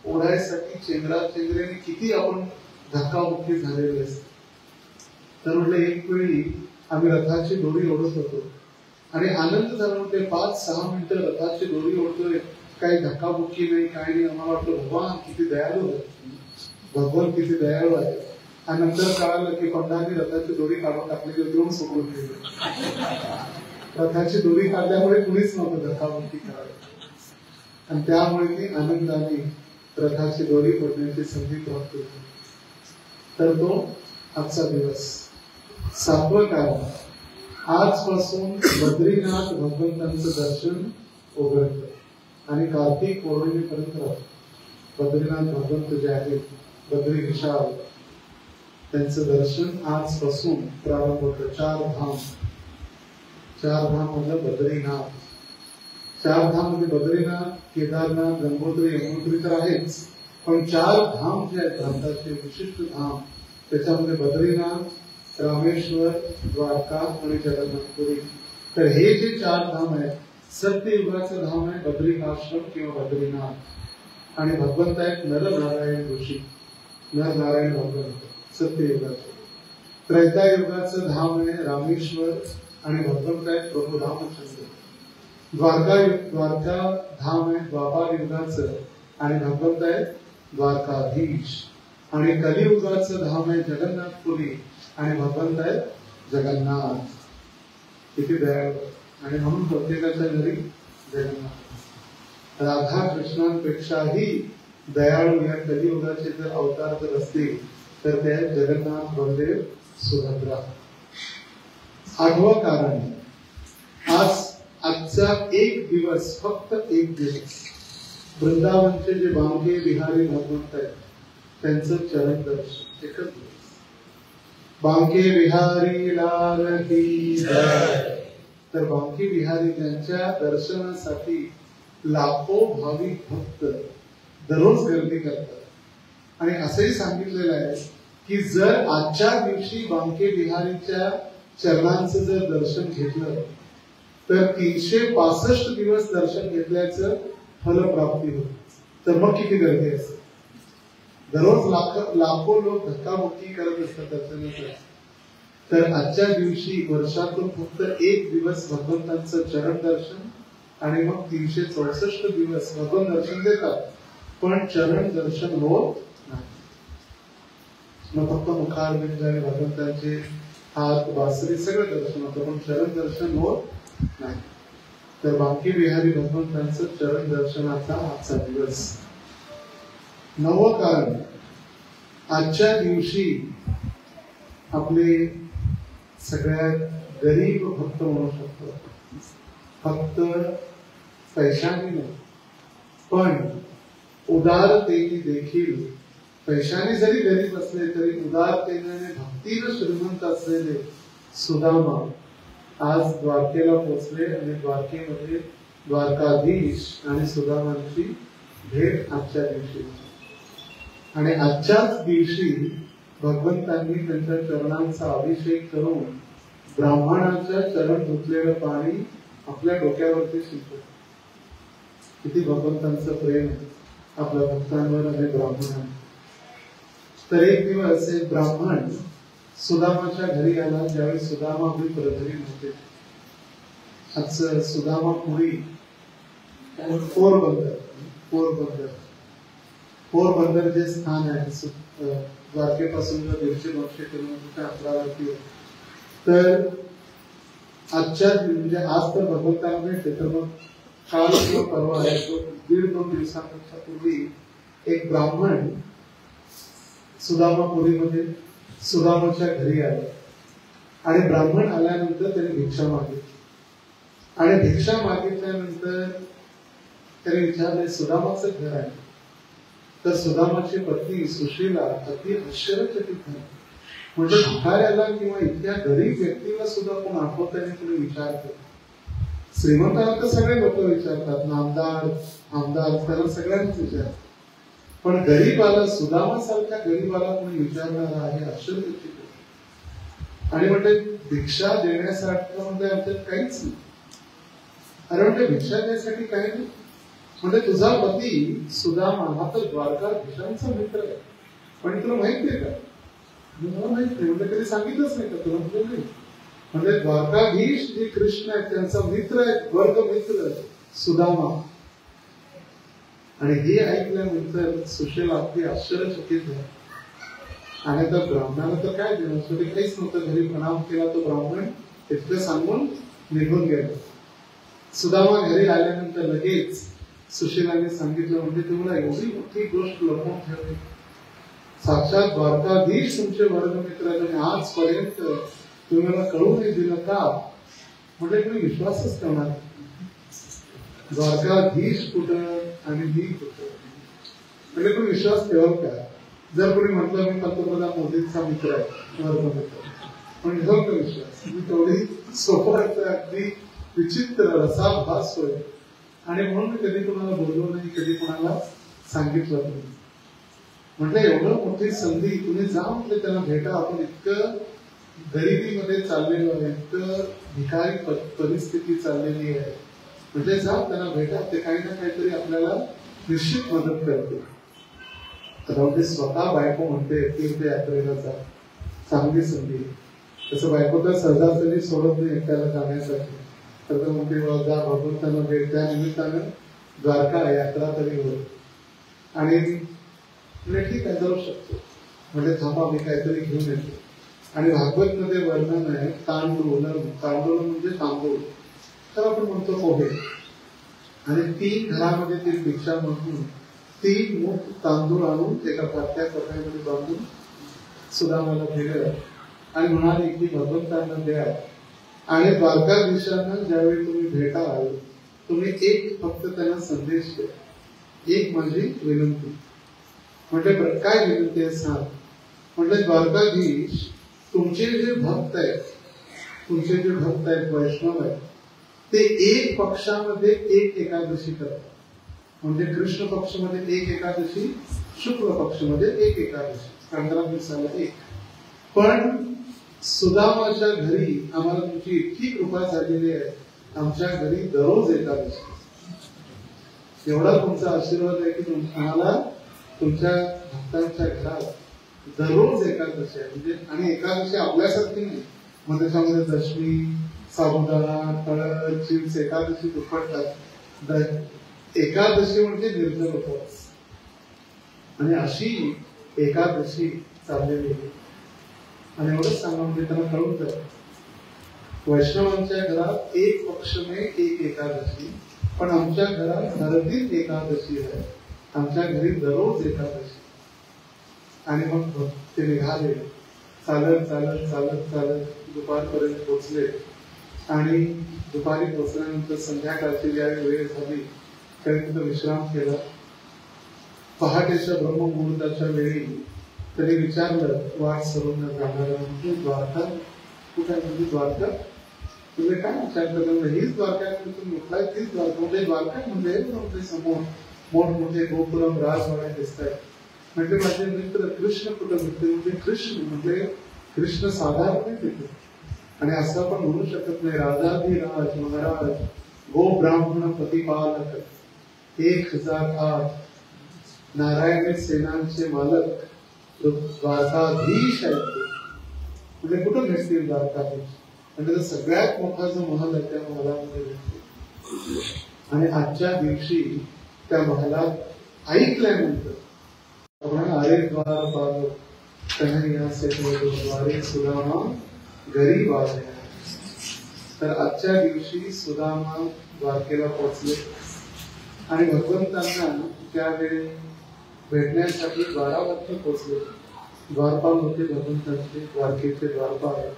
ओढायसाठी चेंगराचेंगरीने किती आपण धक्काबुक्की झालेली असते. तर म्हटलं एक वेळी आम्ही रथाची दोरी ओढत होतो आणि आनंद झाला. म्हटले 5-6 मिनिटं रथाची दोरी ओढतोय, काही धक्काबुक्की नाही, काही नाही. आम्हाला वाटलं भगवान किती दयाळू आहे, भगवान किती दयाळू आहे. आणि नंतर कळालं की पंडांनी रथाची दोरी काढून टाकली, देऊन सोडून गेली. रथाची दोरी काढल्यामुळे कुणीच नव्हतं धक्काबुक्की करायला. आणि त्यामुळे ती आनंदाने रथाची दोरी ओढण्याची संधी प्राप्त होती. तर तो आजचा दिवस. 7वं कारण, आजपासून बद्रीनाथ भगवंतांचं दर्शन उघडतं आणि कार्तिक पौर्णिमेपर्यंत बद्रीनाथ भगवंत जे आहेत, बद्री विशाल, त्यांचं दर्शन आजपासून प्रारंभ होतं. 4 धाम, 4 धाम म्हणजे बद्रीनाथ. 4 धाम म्हणजे बद्रीनाथ, केदारनाथ, गंगोत्री, यमुनोत्री तर आहेच, पण 4 धाम जे आहेत भारताचे विशिष्ट धाम, त्याच्यामध्ये बद्रीनाथ, रामेश्वर, द्वारका आणि जगन्नाथपुरी. तर हे जे 4 धाम आहेत, सत्ययुगाचं धाम आहे बद्रिकाश्रम किंवा बद्रीनाथ, आणि भगवंत आहेत नरनारायण ऋषी, नरनारायण भगवंत सत्ययुगाचे. त्रेतायुगाचं धाम आहे रामेश्वर आणि भगवंत आहेत प्रभू रामचंद्र. द्वारका धाम आहे द्वापार युगाचं आणि भगवंत आहेत द्वारकाधीश. आणि कलियुगाचं धाम आहे जगन्नाथपुरी आणि भगवंत आहेत जगन्नाथ. किती दयाळू. आणि म्हणून प्रत्येकाच्या घरी जगन्नाथ. राधा कृष्णांपेक्षाही दयाळू या कलियुगाचे जर अवतार जर असतील तर ते आहेत जगन्नाथ, बलदेव, सुभद्रा. 8वं कारण, आजचा एक दिवस, फक्त एक दिवस, वृंदावनचे जे बांके बिहारी भगवंत आहेत त्यांचं चरण दर्शन. एकच दिवस. बांके बिहारी लाल की जय. तर बांके बिहारी त्यांच्या दर्शनासाठी लाखो भाविक भक्त दररोज गर्दी करतात. आणि असंही सांगितलेलं आहे की जर आजच्या दिवशी बांके बिहारीच्या चरणांचं जर दर्शन घेतलं तर 365 दिवस दर्शन घेतल्याचं फलप्राप्ती होते. तर मग किती गर्दी असते. दररोज लाखो लोक धक्काबुक्की करत असतात दर्शनासाठी. तर आजच्या दिवशी वर्षातून फक्त एक दिवस भगवंतांचं चरण दर्शन आणि मग 364 दिवस भगवंत दर्शन देतात, पण चरण दर्शन होत नाही. मग फक्त मुखारविंद आणि भगवंतांचे हात, बासरी सगळं दर्शन होतं, पण चरण दर्शन होत नाही. तर बांके बिहारी भगवंतांचं चरण दर्शनाचा आजचा दिवस. 9वं कारण, आजच्या दिवशी आपले सगळ्यात गरीब भक्त म्हणू शकतो, फक्त पैशाने नाही पण उदारतेने देखील, पैशाने जरी गरीब असले तरी उदारतेने भक्तीने श्रीमंत असलेले सुदामा आज द्वारकेला पोहोचले आणि द्वारकेमध्ये द्वारकाधीश आणि सुदामांची भेट आजच्या दिवशी. आणि आजच्याच दिवशी भगवंतांनी त्यांच्या चरणांचा अभिषेक करून ब्राह्मणाच्या चरण धुतलेलं पाणी आपल्या डोक्यावरती शिंपडलं. किती भगवंतांचं प्रेम आपल्या भक्तांवर आणि ब्राह्मणांवर. तर एक दिवस एक ब्राह्मण सुदामाच्या घरी आला, ज्यावेळी सुदामा भी प्रधरी नव्हते. आज सुदामापुरी पोरबंदर जे स्थान आहे द्वारकेपासून 150-200 किलोमीटरच्या अंतरावरती. तर आजच्या म्हणजे आज तर भगवंताला भेटते, तर मग काल किंवा परवा आहे तो 1.5-2 दिवसांच्या पूर्वी एक ब्राह्मण सुदामापुरीमध्ये सुदामाच्या घरी आले. आणि ब्राह्मण आल्यानंतर त्याने भिक्षा मागितली. आणि भिक्षा मागितल्यानंतर त्याने विचारले सुदामाचं घर आहे. तर सुदामाची पत्नी सुशीला अति आश्चर्यचकित झाली. म्हणजे भिकाऱ्याला किंवा इतक्या गरीब व्यक्तीला सुद्धा कोण आठवताना तुम्ही विचारतो. श्रीमंताला तर सगळे लोक विचारतात, नामदार आमदार त्याला सगळ्यांनीच विचारतात, पण गरीबाला, सुदामासारख्या गरीबाला कोणी विचारणार आहे आश्चर्यचकित. आणि म्हणजे भिक्षा देण्यासाठी म्हणजे आमच्यात काहीच नाही. अरे म्हणजे भिक्षा देण्यासाठी काही नाही. म्हणजे तुझा पती सुदामा हा तर द्वारकाधीशांचा मित्र आहे, पण तुला माहित नाही का? मला माहित नाही. म्हणजे कधी सांगितलंच नाही का तुला? म्हणजे नाही. म्हणजे द्वारकाधीश जे कृष्ण आहेत त्यांचा मित्र आहे, वर्ग मित्र सुदामा. आणि हे ऐकल्यानंतर सुशीला अगदी आश्चर्यचकित झाली. आणि त्या ब्राह्मणाला तर काय देणार, शेवटी काहीच नव्हतं. घरी प्रणाम केला तो ब्राह्मण, तिथलं सांगून निघून गेला. सुदामा घरी आल्यानंतर लगेच सुशीलाने सांगितलं, म्हणजे तुम्हाला एवढी मोठी गोष्ट लपवून ठेवली. साक्षात द्वारकाधीश तुमचे वर्गमित्र आणि आजपर्यंत तुम्ही मला कळू नाही दिलं का? म्हणजे तुम्ही विश्वासच ठेवणार. द्वारकाधीश कुठं आणि मी कुठं, म्हणजे तुम्ही विश्वास ठेवाल का? जर कोणी म्हटलं मी पंतप्रधान मोदींचा मित्र आहे, वर्गमित्र, पण ठेवल का विश्वास? मी तेवढी सोपं अगदी विचित्र रसाभास होय. आणि म्हणून मी कधी कोणाला बोललो नाही, कधी कोणाला सांगितलं नाही. म्हटलं एवढं मोठी संधी, तुम्ही जा म्हटलं त्यांना भेटा. आपण इतकं गरिबीमध्ये चाललेलो आहे, इतकं भिकारी परिस्थिती चाललेली आहे, म्हणजे जा त्यांना भेटा. ते काही ना काहीतरी आपल्याला निश्चित मदत करते. तर स्वतः बायको म्हणते तीर्थयात्रेला जा, चांगली संधी. तसं बायको तर सहजासहजी सोडत नाही एकट्याला जाण्यासाठी. तर म्हणते जा भगवंतांना भेट. त्या निमित्तानं द्वारका यात्रा तरी होईल. आणि ठीक आहे जाऊ शकतो. म्हणजे थांबा मी काहीतरी घेऊन येतो. आणि भागवत मध्ये वर्णन आहे तांदूळ. तांदूळ म्हणजे तांदूळ, तर आपण म्हणतो पोहे. आणि 3 घरामध्ये ती भिक्षा म्हणून 3 मूठ तांदूळ आणून एका पाट्या कपड्यामध्ये बांधून सुदामाला दिलं आणि म्हणाले की भगवंतांना द्या. आणि द्वारकाधीशांना ज्यावेळी तुम्ही भेटाल, तुम्ही एक फक्त त्यांना संदेश द्या, एक माझी विनंती. म्हणजे काय विनंती आहे सांग? म्हणजे द्वारकाधीश तुमचे जे भक्त आहेत, वैष्णव आहेत, ते एक पक्षामध्ये एक एकादशी करतात. म्हणजे कृष्ण पक्षामध्ये एक एकादशी, शुक्ल पक्षामध्ये एक एकादशी, 15 दिवसाला एक. पण सुदामाच्या घरी आम्हाला तुमची इतकी कृपा झालेली आहे, आमच्या घरी दररोज एकादशी. एवढा तुमचा आशीर्वाद आहे की तुम्हाला तुमच्या भक्तांच्या घरात दररोज एकादशी आहे. म्हणजे आणि एकादशी आपल्यासारखी नाही, मग त्याच्यामध्ये दशमी, साबुदाणा, तळण, चिप्स एकादशी दुपटतात. एकादशी म्हणजे निर्जल उपवास. आणि अशी एकादशी चाललेली आहे. आणि एवढंच सांगा म्हणजे त्यांना कळून जाईल, वैष्णवांच्या घरात एक पक्ष में एक एकादशी, पण आमच्या घरात हरदीत एकादशी आहे. आमच्या घरी दररोज एकादशी. आणि मग ते निघाले चालत चालत चालत चालत दुपारपर्यंत पोहोचले. आणि दुपारी पोहोचल्यानंतर संध्याकाळची ज्यावेळी वेळ झाली त्यावेळी तिथं विश्राम केला. पहाटेच्या ब्रह्ममुहूर्ताच्या वेळी तरी विचारलं वाट सरून जाणारा, म्हणजे द्वारका कुठे आहे? म्हणजे द्वारका म्हणजे काय विचार करतो? हीच द्वारका म्हटलाय, तीच द्वारका. म्हणजे द्वारका म्हणजे समोर मोठमोठे गोपुरम राजवाड्या दिसत आहेत. म्हणजे माझे मित्र कृष्ण कुठं मित्र? म्हणजे कृष्ण म्हणजे कृष्ण साधारण तिथे. आणि असं आपण म्हणू शकत नाही राजाधिराज महाराज गो ब्राह्मण प्रतिपालक 1008 नारायण सेनांचे मालक द्वारकाधीश आहेत. म्हणजे कुठं भेटतील द्वारकाधीश? म्हणजे सगळ्यात मोठा जो महल आहे त्या महलामध्ये भेटतील. आणि आजच्या दिवशी त्या महलात ऐकल्यानंतर अरे द्वार पालो कन्हैया से द्वारे सुदामा गरीब आले. तर आजच्या दिवशी सुदामा द्वारकेला पोहोचले आणि भगवंतांना त्यावेळी भेटण्यासाठी द्वारावरती पोहोचले. द्वारपाल होते भगवंतांचे, द्वारकेचे द्वारपाल.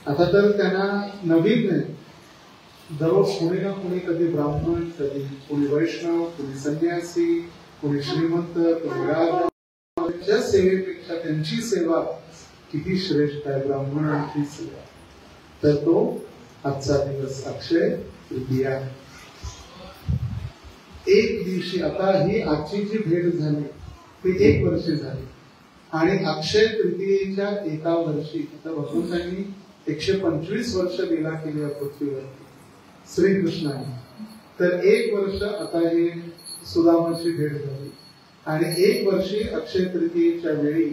आता तर त्यांना नवीन नाही, दररोज कोणी ना कोणी, कधी ब्राह्मण, कधी कोणी वैष्णव, कोणी संन्यासी, कोणी श्रीमंत, कोणी राजा. त्या सेवेपेक्षा त्यांची सेवा किती श्रेष्ठ आहे, ब्राह्मणांची सेवा. तर तो आजचा दिवस अक्षय तृतीया. एक दिवशी आता ही आजची जी भेट झाली ती 1 वर्ष झाली. आणि अक्षय तृतीयेच्या एका वर्षी आता भगवंतांनी 125 वर्ष लीला केली या पृथ्वीवरती श्रीकृष्णाने. तर 1 वर्ष आता हे सुदामाची भेट झाली. आणि 1 वर्षी अक्षय तृतीयेच्या वेळी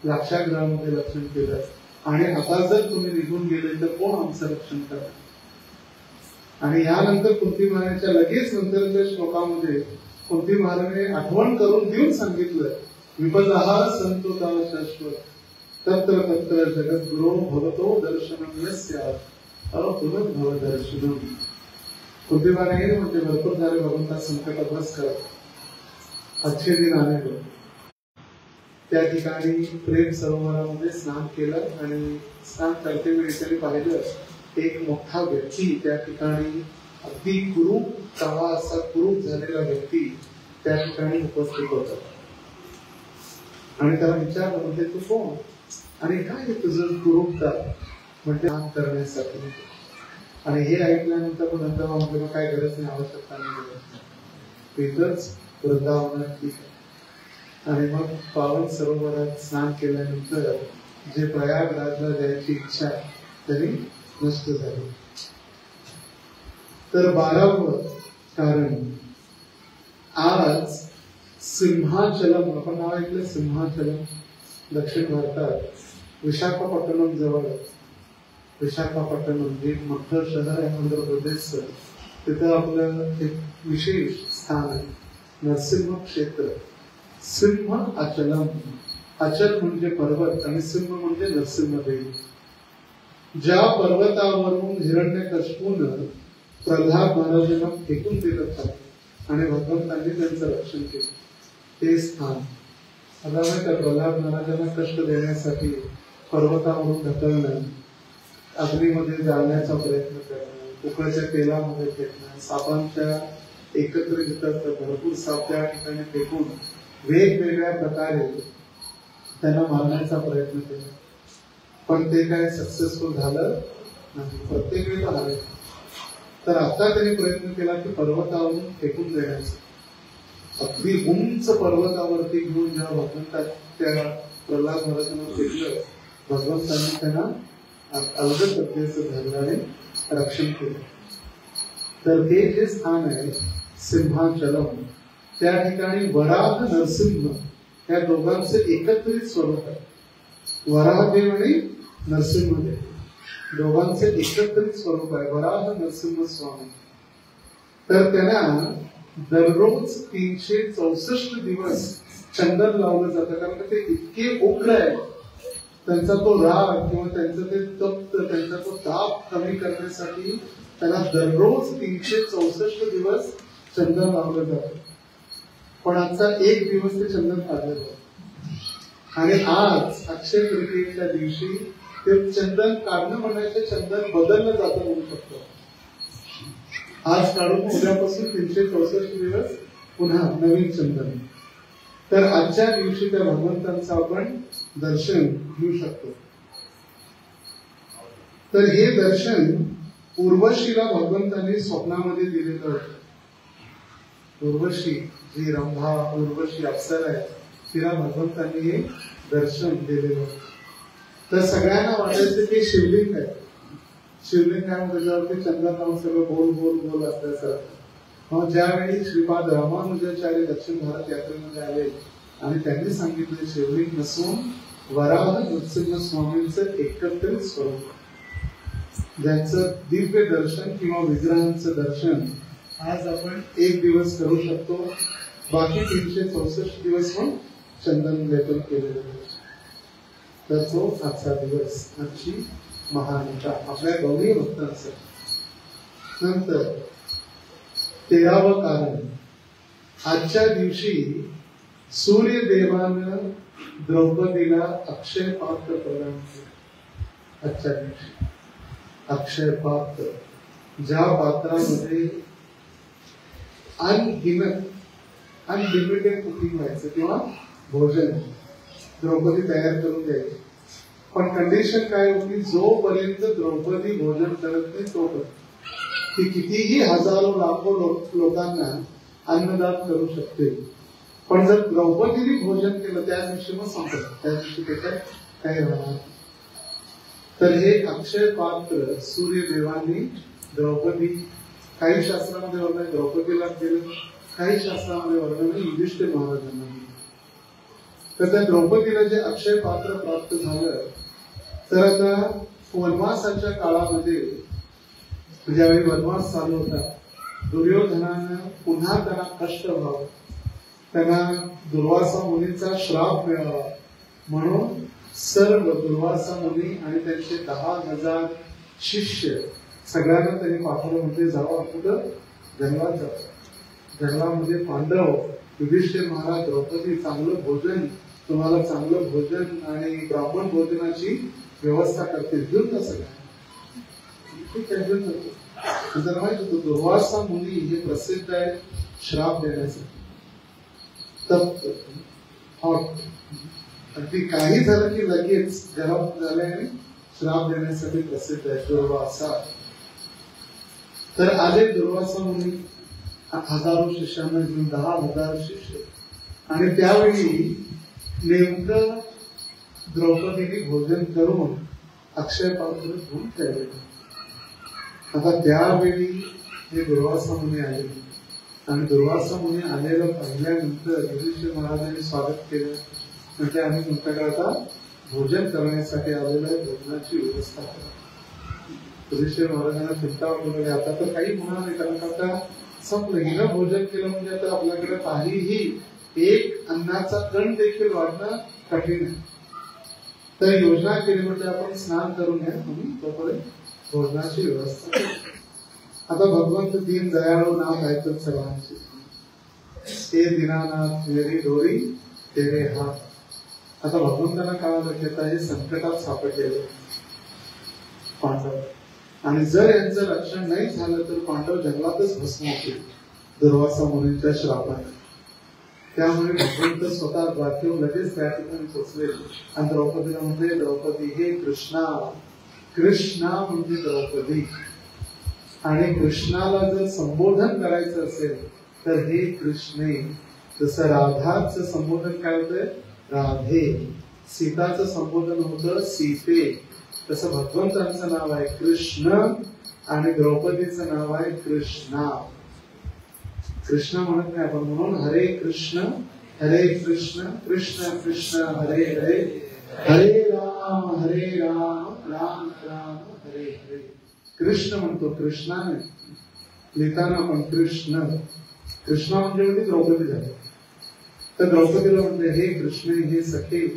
लाक्षागृहामध्ये रक्षण केलं. आणि आता जर तुम्ही निघून गेले तर कोण आमचं रक्षण करणार? आणि यानंतर कुंती महाराजांच्या लगेच नंतरच्या श्लोकामध्ये कुंती महाराजांनी आठवण करून देऊन सांगितलं विपदहा संतोता शाश्वत तत्र तत्र जगद्गुरो भवतो दर्शनम यस्यात् अपुनर्भव दर्शनम. कुंती महाराज म्हणते भरपूर झाले भगवंता संकट अभ्यास करत, अच्छे दिन आने दो. त्या ठिकाणी प्रेम सरोवरामध्ये स्नान केलं आणि स्नान करते वेळी त्यांनी पाहिलं एक मोठा व्यक्ती त्या ठिकाणी अगदी कुरूप तवा असा कुरूप झालेला व्यक्ती त्या ठिकाणी उपस्थित होता आणि त्याला विचारलं म्हणजे तू कोण आणि काय तुझं कुरूपता म्हणजे काम करण्यासाठी आणि हे ऐकल्यानंतर वृंदावन म्हणजे मग काय गरज नाही आवश्यकता नाही इथंच वृंदावनात ठीक आणि मग पावन सरोवरात स्नान केल्यानंतर जे प्रयागराजला जायची इच्छा तरी नष्ट झाली. तर 12वं कारण आज सिंहाचलम आपण नाव ऐकलं सिंहाचलम दक्षिण भारतात विशाखापट्टणम जवळ विशाखापट्टणम जे मोठं शहर आहे आंध्र प्रदेशचं तिथं आपलं एक विशेष स्थान आहे नरसिंह क्षेत्र. सिंह अचलम अचल म्हणजे पर्वत आणि सिंह म्हणजे नरसिंहदेव. ज्या पर्वतावरून हिरण्यकश्यपून प्रल्हाद महाराजांना फेकून दिलं आणि भगवंतांनी त्यांचं रक्षण केलं ते स्थान. आता माहिती प्रल्हाद महाराजांना कष्ट देण्यासाठी पर्वतावरून ढकलणं अग्नीमध्ये जाळण्याचा प्रयत्न करणं उकळच्या तेलामध्ये फेकणं सापांच्या एकत्रित भरपूर साप त्या ठिकाणी फेकून वेगवेगळ्या प्रकारे त्यांना मारण्याचा प्रयत्न केला पण ते काय सक्सेसफुल झालं नाही प्रत्येक वेळी हवे. तर आता त्यांनी प्रयत्न केला की पर्वतावरून फेकून देण्याचा अगदी उंच पर्वतावरती घेऊन ज्या भगवंतात त्या प्रल्हाद महाराजांना फेकलं भगवंतांनी त्यांना अवघड पद्धतीचं धरणाने रक्षण केलं. तर हे जे स्थान आहे सिंहाचलम त्या ठिकाणी वराह नरसिंह या दोघांचे एकत्रित स्वरूप आहे. वराहदेव आणि नरसिंहदेव दोघांचे एकत्रित स्वरूप आहे वराह नरसिंह स्वामी. तर त्यांना दररोज 364 दिवस चंदन लावलं जातं कारण ते इतके उग्र आहे. त्यांचा तो राग किंवा त्यांचं ते तप्त त्यांचा तो ताप कमी करण्यासाठी त्यांना दररोज 364 दिवस चंदन लावलं जातं. पण आजचा एक दिवस ते चंदन काढलं जातं आणि आज अक्षय तृतीयेच्या दिवशी ते चंदन काढणं म्हणायचं चंदन बदललं जातं म्हणू शकतो. आज काढून उद्यापासून 364 दिवस पुन्हा नवीन चंदन. तर आजच्या दिवशी त्या भगवंतांचं आपण दर्शन घेऊ शकतो. तर हे दर्शन उर्वशीला भगवंतांनी स्वप्नामध्ये दिलेलं होतं. उर्वशी जी रंभा उर्वशी अप्सरा आहे तिला भगवंतांनी हे दर्शन दिलेलं होतं. तर सगळ्यांना वाटायचं की शिवलिंग आहे शिवलिंग आहे त्याच्यावरती चंदन लावून सगळं गोल गोल गोल असल्यासारखं. मग ज्यावेळी श्रीपाद रामानुजाचार्य दक्षिण भारत यात्रेमध्ये आले आणि त्यांनी सांगितले शिवलिंग नसून वराह नरसिंह स्वामींचं एकत्रित स्वरूप ज्यांचं दिव्य दर्शन किंवा विग्रहांचं दर्शन आज आपण एक दिवस करू शकतो. बाकी 364 दिवस मग चंदन लेपन केलेलं आहे. तर तो आजचा दिवस आजची महानता आपल्या गौरी भक्तांचं. नंतर 13वं कारण आजच्या दिवशी सूर्यदेवानं द्रौपदीला अक्षय पात्र प्रदान केलं. आजच्या दिवशी अक्षय पात्र ज्या पात्रामध्ये अनलिमिटेड कुकिंग व्हायचं किंवा भोजन द्रौपदी तयार करून द्यायची. पण कंडिशन काय होती जोपर्यंत द्रौपदी भोजन करत नाही तोपर्यंत ती कितीही हजारो लाखो लोकांना अन्नदान करू शकते. पण जर द्रौपदीने भोजन केलं त्या दिवशी मग संपलं त्या दिवशी त्याच्यात काही राहणार. तर हे अक्षय पात्र सूर्यदेवांनी द्रौपदी काही शास्त्रामध्ये वर्णन द्रौपदीला केलं काही शास्त्रामध्ये वर्णन युधिष्ठिर महाराजांना केलं. तर त्या द्रौपदीला जे अक्षय पात्र प्राप्त झालं तर आता वनवासाच्या काळामध्ये ज्यावेळी वनवास चालू होता दुर्योधनानं पुन्हा त्यांना कष्ट व्हावं त्यांना दुर्वासा मुनीचा श्राप मिळावा म्हणून सर्व दुर्वासा मुनी आणि त्यांचे 10,000 शिष्य सगळ्यांना त्यांनी पाठवलं म्हणजे जावं कुठं जंगलात जावं. जंगलामध्ये पांडव युधिष्ठिर महाराज द्रौपदी चांगलं भोजन तुम्हाला चांगलं भोजन आणि ब्राह्मण भोजनाची व्यवस्था करतील. घेऊन जा सगळ्या. ठीक आहे, घेऊन जातो. जर माहित होतं दुर्वासा मुनी हे प्रसिद्ध आहे श्राप देण्यासाठी. तप हॉट अगदी काही झालं की लगेच गरम झाल्याने श्राप देण्यासाठी प्रसिद्ध आहे दुर्वासा. तर आले दुर्वासा मुनी हजारो शिष्यांना घेऊन 10,000 शिष्य. आणि त्यावेळी नेमकं द्रौपदीने भोजन करून अक्षय पात्र घेऊन ठेवले. आता त्यावेळी हे दुर्वासा मुनी आले आणि दुर्वासा मुनी आलेलं पाहिल्यानंतर युधिष्ठिर महाराजांनी स्वागत केलं. म्हणजे आम्ही तुमच्याकडे आता भोजन करण्यासाठी आलेलो आहे, भोजनाची व्यवस्था करा. युधिष्ठिर महाराजांना चिंता वाटू आता तर काही होणार नाही, कारण आता संपलं. हिनं भोजन केलं म्हणजे आता आपल्याकडे काहीही एक अन्नाचा कण देखील वाढणं कठीण आहे. तर योजना केली म्हणजे आपण स्नान करून घ्या, तुम्ही तोपर्यंत भोजनाची व्यवस्था करू. आता भगवंत दीन दयाळू नाव ऐकत सर्वांची. हे दीनानाथ मेरी डोरी तेरे हात. आता भगवंतांना कळालं की आता हे संकटात सापडलेले पांडव, आणि जर यांचं रक्षण नाही झालं तर पांडव जंगलातच भस्म होतील दुर्वासा मुनींच्या श्रापाने. त्यामुळे भगवंत स्वतः द्वारकेवर लगेच त्या ठिकाणी पोचले आणि द्रौपदीला म्हणजे द्रौपदी हे कृष्णा. कृष्णा म्हणजे द्रौपदी. आणि कृष्णाला जर संबोधन करायचं असेल तर हे कृष्णे. जसं राधाचं संबोधन काय होतंय राधे, सीताचं संबोधन होतं सीते, तसं भगवंतांचं नाव आहे कृष्ण आणि द्रौपदीचं नाव आहे कृष्णा. कृष्ण म्हणत नाही आपण, म्हणून हरे कृष्ण कृष्ण कृष्ण हरे हरे, हरे राम राम राम हरे हरे. कृष्ण म्हणतो, कृष्णा नाही. लिहिताना आपण कृष्ण. कृष्णा म्हणजे द्रौपदी झाली. तर द्रौपदीला म्हणते हे कृष्ण हे सखे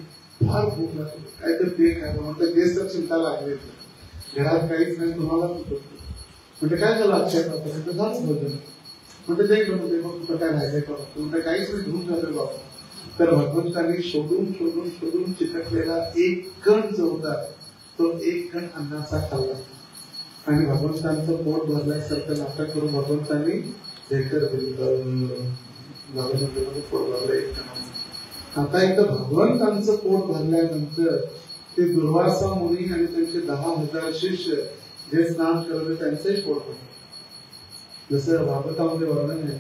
फार भूक लागली, काय तर ते काय म्हणतात, तेच तर चिंता लागली. घरात काहीच नाही, तुम्हाला म्हणजे काय झालं अक्षय पात्र झालं भोजन म्हणजे ते म्हणते मग कुठं काय राहिले का म्हणजे काहीच नाही, धुवून झालं बाबा. तर भगवंतांनी शोधून शोधून शोधून चिकटलेला एक कण जो होता तो एक कण अन्नाचा खाल्ला आणि भगवंतांचं पोट भरल्यासारखं नाटक करून भगवंतांनी ढेकर पोट भरलं एक कण. आता एकदा भगवंतांचं पोट भरल्यानंतर ते दुर्वासा मुनी आणि त्यांचे 10,000 शिष्य जे स्नान करत त्यांचंही पोट भरलं. जसं भागवतामध्ये वर्णन आहे,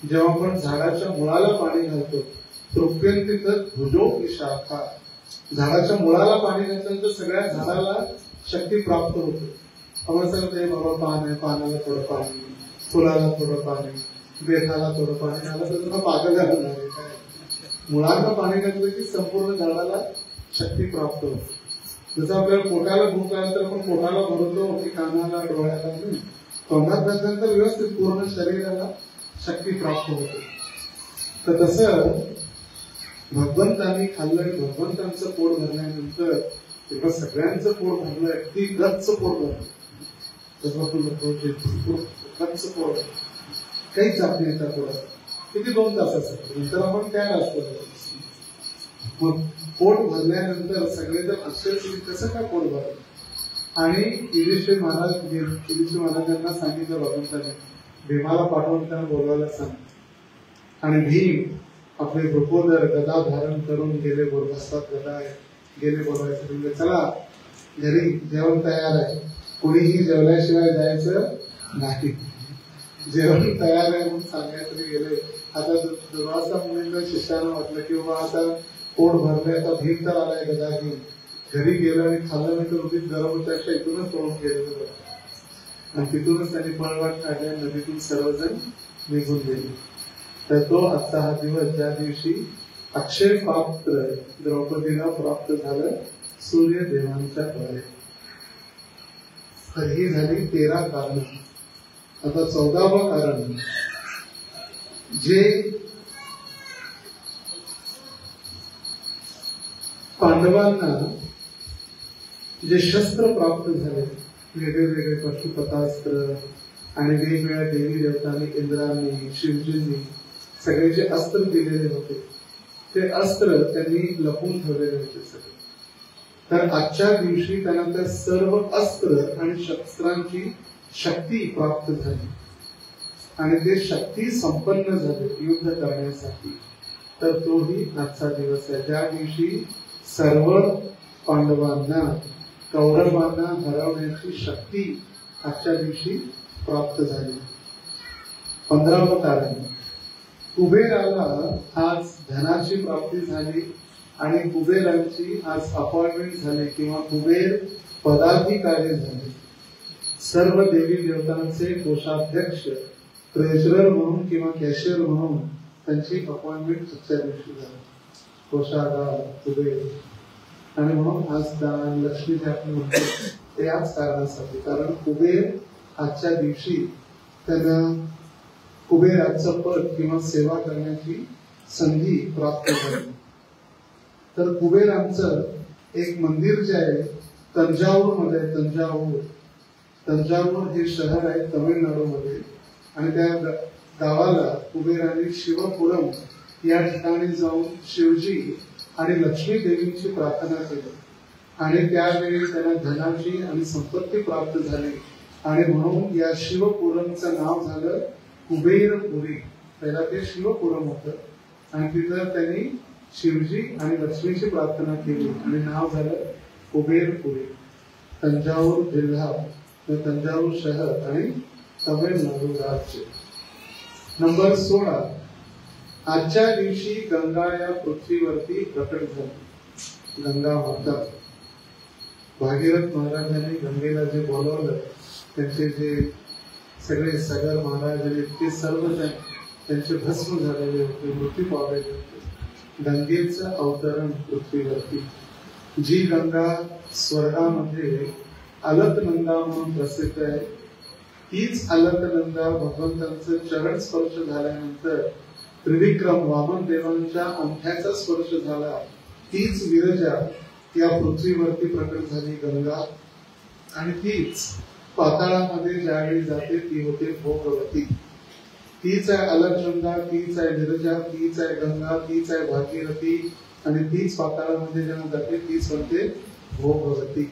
जेव्हा आपण झाडाच्या मुळाला पाणी घालतो तृप्यंती भुजो की शाखा. झाडाच्या मुळाला पाणी घातल्यानंतर सगळ्या झाडाला शक्ती प्राप्त होते. आपण सांगते बाबा पान आहे, पानाला थोडं पाणी, फुलाला थोडं पाणी, बेटाला थोडं पाणी आलं तर तुला पागल घालून आहे काय. मुळाला पाणी घातलं की संपूर्ण झाडाला शक्ती प्राप्त होते. जसं आपल्याला पोटाला भूक आलं तर आपण पोटाला भरतो की कानाला डोळ्याला नाही, तोंडात घातल्यानंतर व्यवस्थित पूर्ण शरीराला शक्ती प्राप्त होते. तर तसं भगवंतांनी खाल्लं आणि भगवंतांचं पोट भरल्यानंतर तेव्हा सगळ्यांचं पोट भरलं, अगदी गच्च पोट भरलं. गच्च पोट काही जात नाही त्या पोटात. किती 2 तासासाठी नंतर आपण काय असतो. मग पोट भरल्यानंतर सगळेजण आश्चर्य कसं काय पोट भरलं. आणि युधिष्ठिर महाराजांना सांगितलं भगवंताने भीमाला पाठवून त्यांना बोलवायला सांग. आणि भीम आपले द्रुपोदर गदा धारण करून गेले बोलवतात. गदा गेले बोलवायचं म्हणजे चला घरी जेवण तयार आहे, कोणीही जेवल्याशिवाय जायचं नाही, जेवण तयार आहे म्हणून सांगायचं गेले. आता दुर्वासा मुनींना शिष्यानं वाटलं की बाबा आता पोट भरलंय, आता भीम तर आलाय गदा घेऊन. घरी गेलं आणि खाल्लं नाही तर उगीच गरम होत्यापेक्षा इथूनच पळून गेलं आणि तिथूनच त्यांनी पळवाट काढल्या. नदीतून सर्वजण निघून गेले. तर तो आजचा हा दिवस ज्या दिवशी अक्षय पात्र द्रौपदीला प्राप्त झालं सूर्य देवांच्या द्वारे. तर ही झाली 13 कारण. आता 14वं कारण जे पांडवांना जे शस्त्र प्राप्त झाले, वेगवेगळे पशुपतास्त्र आणि वेगवेगळ्या देवी देवतांनी, इंद्रांनी, शिवजींनी सगळे जे अस्त्र दिलेले होते ते अस्त्र त्यांनी लपून ठेवलेले होते सगळे. तर आजच्या दिवशी त्यांना त्या सर्व अस्त्र आणि शस्त्रांची शक्ती प्राप्त झाली आणि ते शक्ती संपन्न झाले युद्ध करण्यासाठी. तर तोही आजचा दिवस आहे ज्या दिवशी सर्व पांडवांना कौरवांना हरवण्याची शक्ती आजच्या दिवशी प्राप्त झाली. 15वं कारण, कुबेराला आज धनाची प्राप्ती झाली आणि कुबेरांची आज अपॉइंटमेंट झाली किंवा कुबेर पदाधिकारी झाले. सर्व देवी देवतांचे कोषाध्यक्ष ट्रेजरर म्हणून किंवा कॅशियर म्हणून त्यांची अपॉइंटमेंट आजच्या दिवशी झाली. कोषागार कुबेर. आणि म्हणून आज दान लक्ष्मी जे आपण म्हणतो ते याच कारणासाठी, कारण कुबेर आजच्या दिवशी त्यांना कुबेराचं पद किंवा सेवा करण्याची संधी प्राप्त झाली. तर कुबेरांचं एक मंदिर जे आहे तंजावूर मध्ये, तंजावूर हे शहर आहे तमिळनाडू मध्ये आणि त्या गावाला कुबेरांनी शिवपुरम या ठिकाणी जाऊन शिवजी आणि लक्ष्मी देवींची प्रार्थना केली आणि त्यावेळी त्यांना धनाची आणि संपत्ती प्राप्त झाली आणि म्हणून या शिवपुरमचं नाव झालं कुबेरपुरी. पहिला ते शिवपुरम होतं आणि तिथं त्यांनी शिवजी आणि लक्ष्मीची प्रार्थना केली आणि नाव झालं कुबेरपुरी. तंजावूर जिल्हा, तंजावूर शहर आणि तमिळनाडू राज्य. नंबर 16, आजच्या दिवशी गंगा या पृथ्वीवरती प्रकट झाली. गंगा माता. भागीरथ महाराजांनी गंगेला जे बोलवलं, त्यांचे जे सगळे सगर महाराज इतके सर्व त्यांचे भस्म झालेले होते, मृत्यू पावलेले होते. गंगेचं अवतरण पृथ्वीवरती. जी गंगा स्वर्गामध्ये अलकनंदा म्हणून प्रसिद्ध आहे, तीच अलकनंदा भगवंतांचं चरण स्पर्श झाल्यानंतर त्रिविक्रम वामन देवांच्या अंगठ्याचा स्पर्श झाला, तीच विरजा या पृथ्वीवरती प्रकट झाली गंगा. आणि तीच पाताळामध्ये ज्यावेळी जाते ती होते भोगवती. तीच आहे अलकनंदा, तीच आहे विरजा, तीच आहे गंगा, तीच आहे भागीरथी आणि तीच पाताळामध्ये जेव्हा जाते तीच म्हणते भोगवती.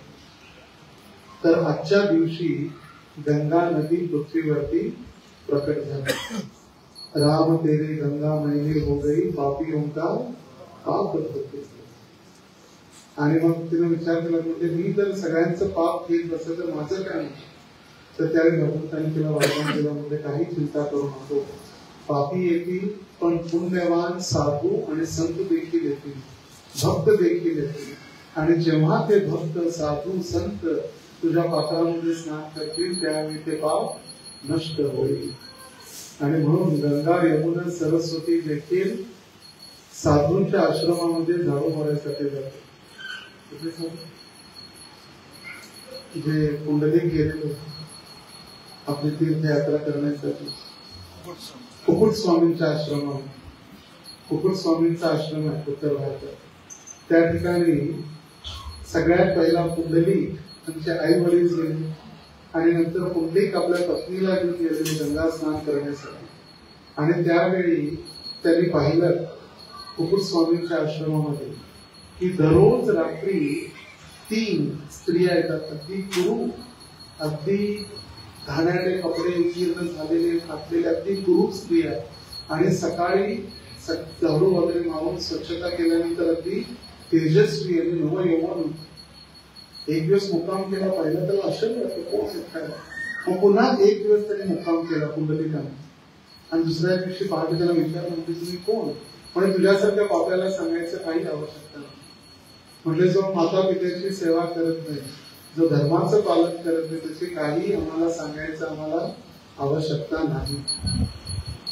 तर आजच्या दिवशी गंगा नदी पृथ्वीवरती प्रकट झाली. राम तेरी गंगा मैली हो गई, पापियों का पाप धोते. आणि मग तिने विचार केला, म्हणजे मी जर सगळ्यांचं पाप घेत बसेल तर माझं काय? तर त्यावेळी भगवंतांनी तिला वरदान दिलं, म्हणजे काही चिंता करू नको, पापी येतील पण पुण्यवान साधू आणि संत देखील येतील, भक्त देखील येतील. आणि जेव्हा ते भक्त साधू संत तुझ्या पात्रामध्ये स्नान करतील त्यावेळी ते पाप नष्ट होईल. आणि म्हणून गंगा यमुना सरस्वती देखील साधूंच्या आश्रमामध्ये झाडू मारायसाठी जाते. जे कुंडलिक गेलेले आपली तीर्थयात्रा करण्यासाठी कुकुट स्वामींच्या आश्रमात, कुकुट स्वामींचा आश्रम आहे उत्तर भारतात, त्या ठिकाणी सगळ्यात पहिला पुंडलिक त्यांचे आई वडील गेले आणि नंतर पुंडलिक आपल्या पत्नीला घेऊन गेलेले गंगा स्नान करण्यासाठी. आणि त्यावेळी त्यांनी पाहिलं कुकुट स्वामींच्या आश्रमामध्ये की दररोज रात्री 3 स्त्रिया येतात, अगदी कुरूप, अगदी घाणेरडे कपडे विकीर्ण झालेले घातलेले अगदी कुरूप स्त्रिया, आणि सकाळी झाडू वगैरे मारून स्वच्छता केल्यानंतर अगदी तेजस्वी आणि नवयौवन. एक दिवस मुक्काम केला, पाहिलं तर आश्चर्य वाटतं, कोण शिकायला. मग पुन्हा एक दिवस त्यांनी मुक्काम केला पुंडलिकाने आणि दुसऱ्या दिवशी पहाटे त्याला विचारलं, म्हणजे तुम्ही कोण? म्हणजे तुझ्यासारख्या पापाला सांगायचं काही आवश्यकता नाही. म्हणजे जो माता पित्याची सेवा करत नाही, जो धर्माचं पालन करत नाही, त्याची काही आम्हाला सांगायचं आम्हाला आवश्यकता नाही.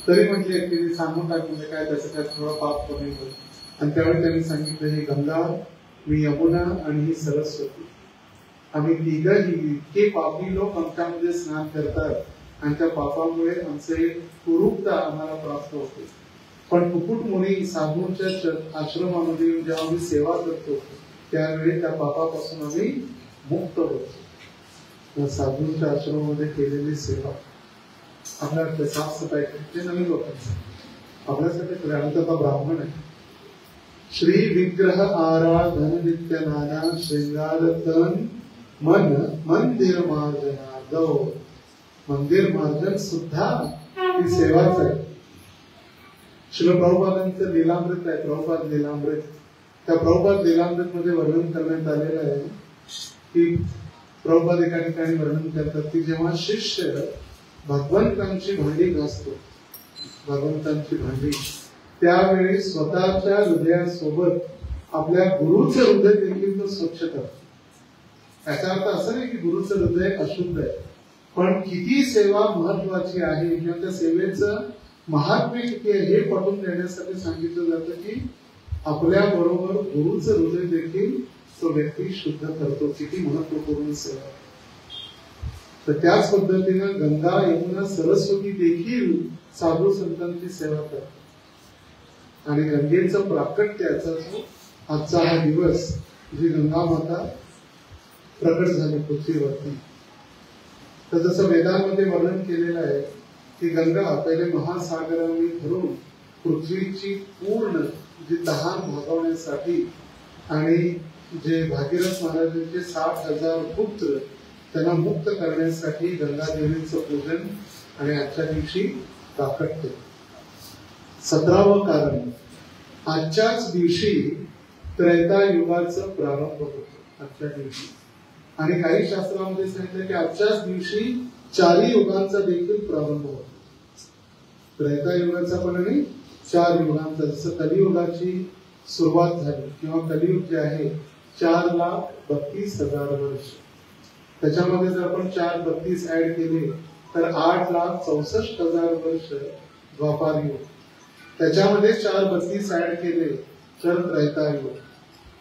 तरी म्हटले की सांगून टाक, म्हणजे काय त्याचं काय थोडा पाप कमी होईल. आणि त्यावेळी त्यांनी सांगितलं, ही गंगा, मी यमुना आणि ही सरस्वती, आम्ही तिघही इतके पापी लोक आमच्यामध्ये स्नान करतात आणि त्या पापामुळे आमचे कुरूपता आम्हाला प्राप्त होते. पण कुकुट मुनी साधूंच्या आश्रमामध्ये जेव्हा आम्ही सेवा करतो त्यावेळी त्या पापापासून आम्ही मुक्त होतो. साधूंच्या आश्रमामध्ये केलेली सेवा, आपल्या साफसफाई करते नवीन लोकांचं आपल्यासाठी आमचा ब्राह्मण आहे, श्री विग्रह आराधन नित्य नाना श्रृंगार तन मन मंदिर मार्जनादो. मंदिर मार्जन सुद्धा ही सेवाच आहे. श्री प्रभुपादांचं लीलामृत आहे, प्रभुपाद लीलामृत. त्या प्रभुपाद लीलामृत मध्ये वर्णन करण्यात आलेलं आहे की प्रभुपाद एका ठिकाणी वर्णन करतात की जेव्हा शिष्य भगवंतांची भांडी घासतो, भगवंतांची भांडी, त्यावेळी स्वतःच्या हृदयासोबत आपल्या गुरुचं हृदय देखील तो स्वच्छ करतो. याचा अर्थ असं नाही की गुरुचं हृदय अशुद्ध आहे, पण किती सेवा महत्वाची आहे किंवा त्या सेवेचं महात्म्य किती आहे हे पटवून देण्यासाठी सांगितलं जातं की आपल्या बरोबर गुरुचं हृदय देखील तो व्यक्ती शुद्ध करतो. किती महत्वपूर्ण सेवा. तर त्याच पद्धतीनं गंगा यमुना सरस्वती देखील साधू संतांची सेवा करतात. आणि गंगेचं प्राकट्याचा जो आजचा हा दिवस जी गंगा माता प्रकट झाली पृथ्वीवरती, तर जसं वेदांमध्ये वर्णन केलेलं आहे की गंगा पहिले महासागरांनी भरून पृथ्वीची पूर्ण जी तहान भागवण्यासाठी आणि जे भागीरथ महाराजांचे 60,000 पुत्र त्यांना मुक्त करण्यासाठी गंगा देवीचं पूजन आणि आजच्या दिवशी प्राकट्य. 17वं कारण, आजच्याच दिवशी त्रेतायुगाचा प्रारंभ होतो. आजच्या दिवशी. आणि काही शास्त्रामध्ये सांगितलं की आजच्याच दिवशी 4 युगांचा देखील प्रारंभ होतो. त्रेतायुगाचा पण आणि 4 युगांचा. जसं कलियुगाची सुरुवात झाली किंवा कलियुग जे आहे 4,32,000 वर्ष. त्याच्यामध्ये जर आपण 4,32 ऍड केले तर 8,64,000 वर्ष द्वापार युग. त्याच्यामध्ये 4,32 ऍड केले तर त्रेतायुग,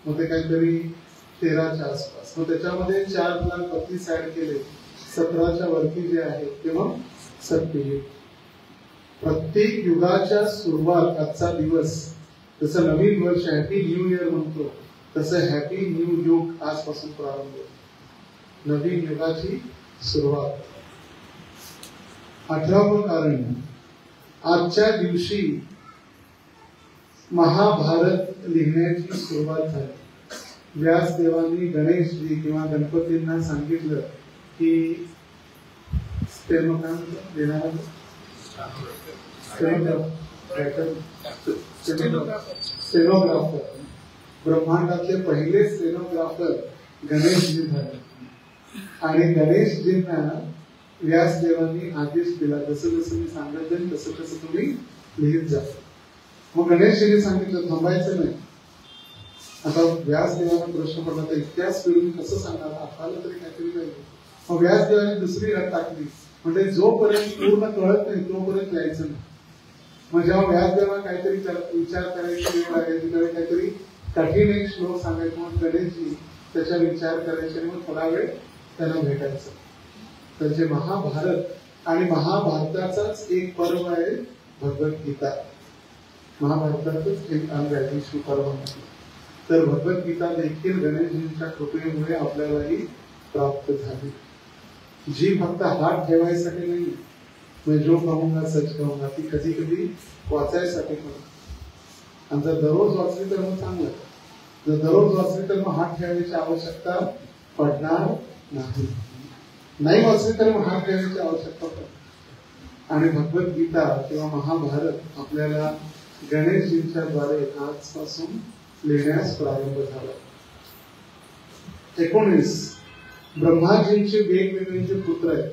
मग ते काहीतरी 13च्या आसपास. मग त्याच्यामध्ये 4,32 ऍड केले 17च्या वरती जे आहे ते मग सत्ययुग. प्रत्येक युगाच्या सुरुवात आजचा दिवस, जसं नवीन वर्ष हॅपी न्यू इयर म्हणतो तसं हॅपी न्यू युग आजपासून प्रारंभ. नवीन युगाची सुरुवात. 18वं कारण, आजच्या दिवशी महाभारत लिहिण्याची सुरुवात झाली. व्यासदेवांनी गणेशजी किंवा गणपतींना सांगितलं की स्टेनोग्राफर, ब्रह्मांडातले पहिले स्टेनोग्राफर गणेशजी झाले. आणि गणेशजींना व्यासदेवांनी आदेश दिला, जसं जसं मी सांगत जाईल तसं तसं तुम्ही लिहित जा. मग गणेशजींनी सांगितलं थांबायचं नाही. आता व्यासदेवांना प्रश्न पडला तर इतक्या स्पीडून कसं सांगणार, आपल्याला तरी काहीतरी पाहिजे. मग व्यासदेवांनी दुसरी अट टाकली, म्हणजे जोपर्यंत पूर्ण कळत नाही तोपर्यंत लिहायचं नाही. मग जेव्हा व्यासदेवांना काहीतरी विचार करायची वेळ आहे, तिकडे काहीतरी कठीण एक श्लोक सांगायचं, मग गणेशजी त्याचा विचार करायचे आणि मग थोडा वेळ त्यांना भेटायचं. तर जे महाभारत आणि महाभारताचाच एक पर्व आहे भगवद्गीता. महाभारताचंच एक अंग आहे विष्णू पर्व. तर भगवद्गीता देखील गणेशजींच्या कृपेमुळे आपल्यालाही प्राप्त झाली. जी फक्त हात ठेवायसाठी नाही, म्हणजे जो कहूंगा सच कहूंगा, ती कधी कधी वाचायसाठी पण. आणि जर दररोज वाचली तर मग चांगलं. जर दररोज वाचली तर मग हात ठेवायची आवश्यकता पडणार नाही. नाही वाचली तर मग हात ठेवायची आवश्यकता पडते. आणि भगवद्गीता किंवा महाभारत आपल्याला गणेशजींच्या द्वारे आजपासून लिहिण्यास प्रारंभ झाला. 19 ब्रह्माजींचे वेगवेगळे जे पुत्र आहेत,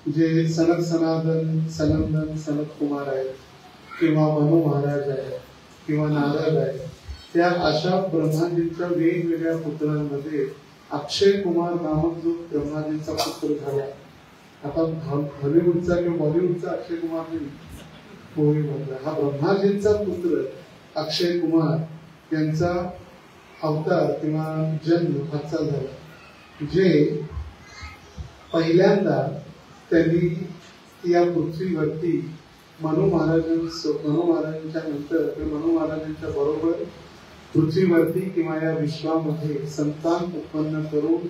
जे सनक सनातन, सनंदन, सनत कुमार आहेत किंवा मनु महाराज आहेत किंवा नारद आहेत, त्या अशा ब्रह्माजींच्या वेगवेगळ्या पुत्रांमध्ये अक्षय कुमार नामक जो ब्रह्माजींचा पुत्र झाला. आता हॉलिवूडचा किंवा बॉलिवूडचा अक्षय कुमार नाही, मूवी मधला हा ब्रह्माजींचा पुत्र अक्षय कुमार यांचा अवतार किंवा जन्म आजचा झाला. जे पहिल्यांदा त्यांनी या पृथ्वीवरती मनु महाराजांच्या नंतर किंवा मनु महाराजांच्या बरोबर पृथ्वीवरती किंवा या विश्वामध्ये संतान उत्पन्न करून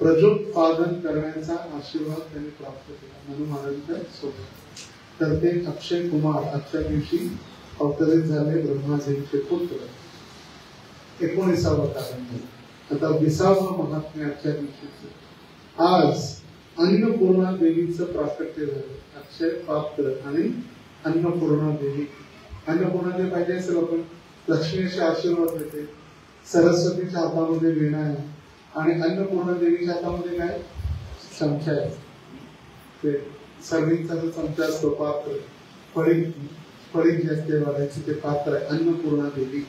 प्रजोत्पादन करण्याचा आशीर्वाद त्यांनी प्राप्त केला मनु महाराजांच्या सोबत. तर ते अक्षय कुमार आजच्या दिवशी अवतरित झाले, ब्रह्माजींचे पुत्र. 19वं कारण. आता 20वं महात्म्य आजच्या दिवशीचं. आज अन्नपूर्णा देवीचं प्राकट्य झालं. अक्षय पात्र आणि अन्नपूर्णा देवी. अन्नपूर्णा देवी पाहिजे असेल आपण, लक्ष्मीचे आशीर्वाद देते, सरस्वतीच्या हातामध्ये वीणा आहे आणि अन्नपूर्णा देवीच्या हातामध्ये काय चमचा आहे. ते सर्विंगचा जो चमचा असतो, पात्र, पळी जी असते वाढायची, ते पात्र आहे अन्नपूर्णा देवी.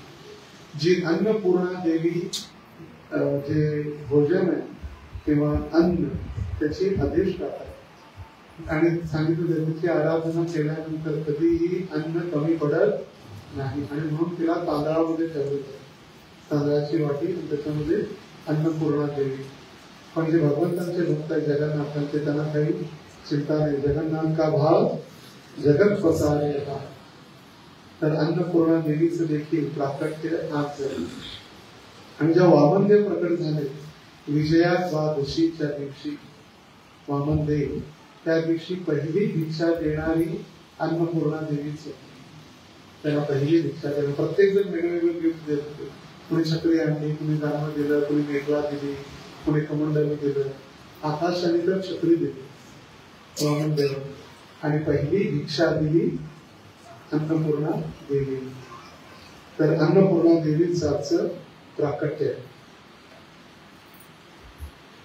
जी अन्नपूर्णा देवी जे भोजन आहे किंवा अन्न त्याची अधिष्ठाता आहे. आणि सांगितलं त्याची आराधना केल्यानंतर कधीही अन्न कमी पडत नाही. आणि म्हणून तिला तांदळामध्ये ठेवलं जातं, तांदळाची वाटी, आणि त्याच्यामध्ये अन्नपूर्णा देवी. पण जे भगवंतांचे भक्त आहे जगन्नाथांचे, त्यांना काही चिंता नाही. जगन्नाथ का भाव जगत पसारे हा. तर अन्नपूर्णा देवीचं देखील प्राकट्य आज झालं. आणि ज्या वामनदेव प्रकट झाले विजयाद्वादशीच्या दिवशी, वामनदेव त्या दिवशी पहिली भिक्षा देणारी अन्नपूर्णा देवीच होती. त्यांना पहिली भिक्षा देणं. प्रत्येक जण वेगवेगळे गिफ्ट देत होते. कुणी छत्री आणली, कुणी गाणं दिलं, कुणी मेघला दिली, कुणी कमंडली दिलं, आकाशाने तर छत्री दिली वामनदेव. आणि पहिली भिक्षा दिली अन्नपूर्णा देवी. तर अन्नपूर्णा देवीचं प्राकट्य आहे.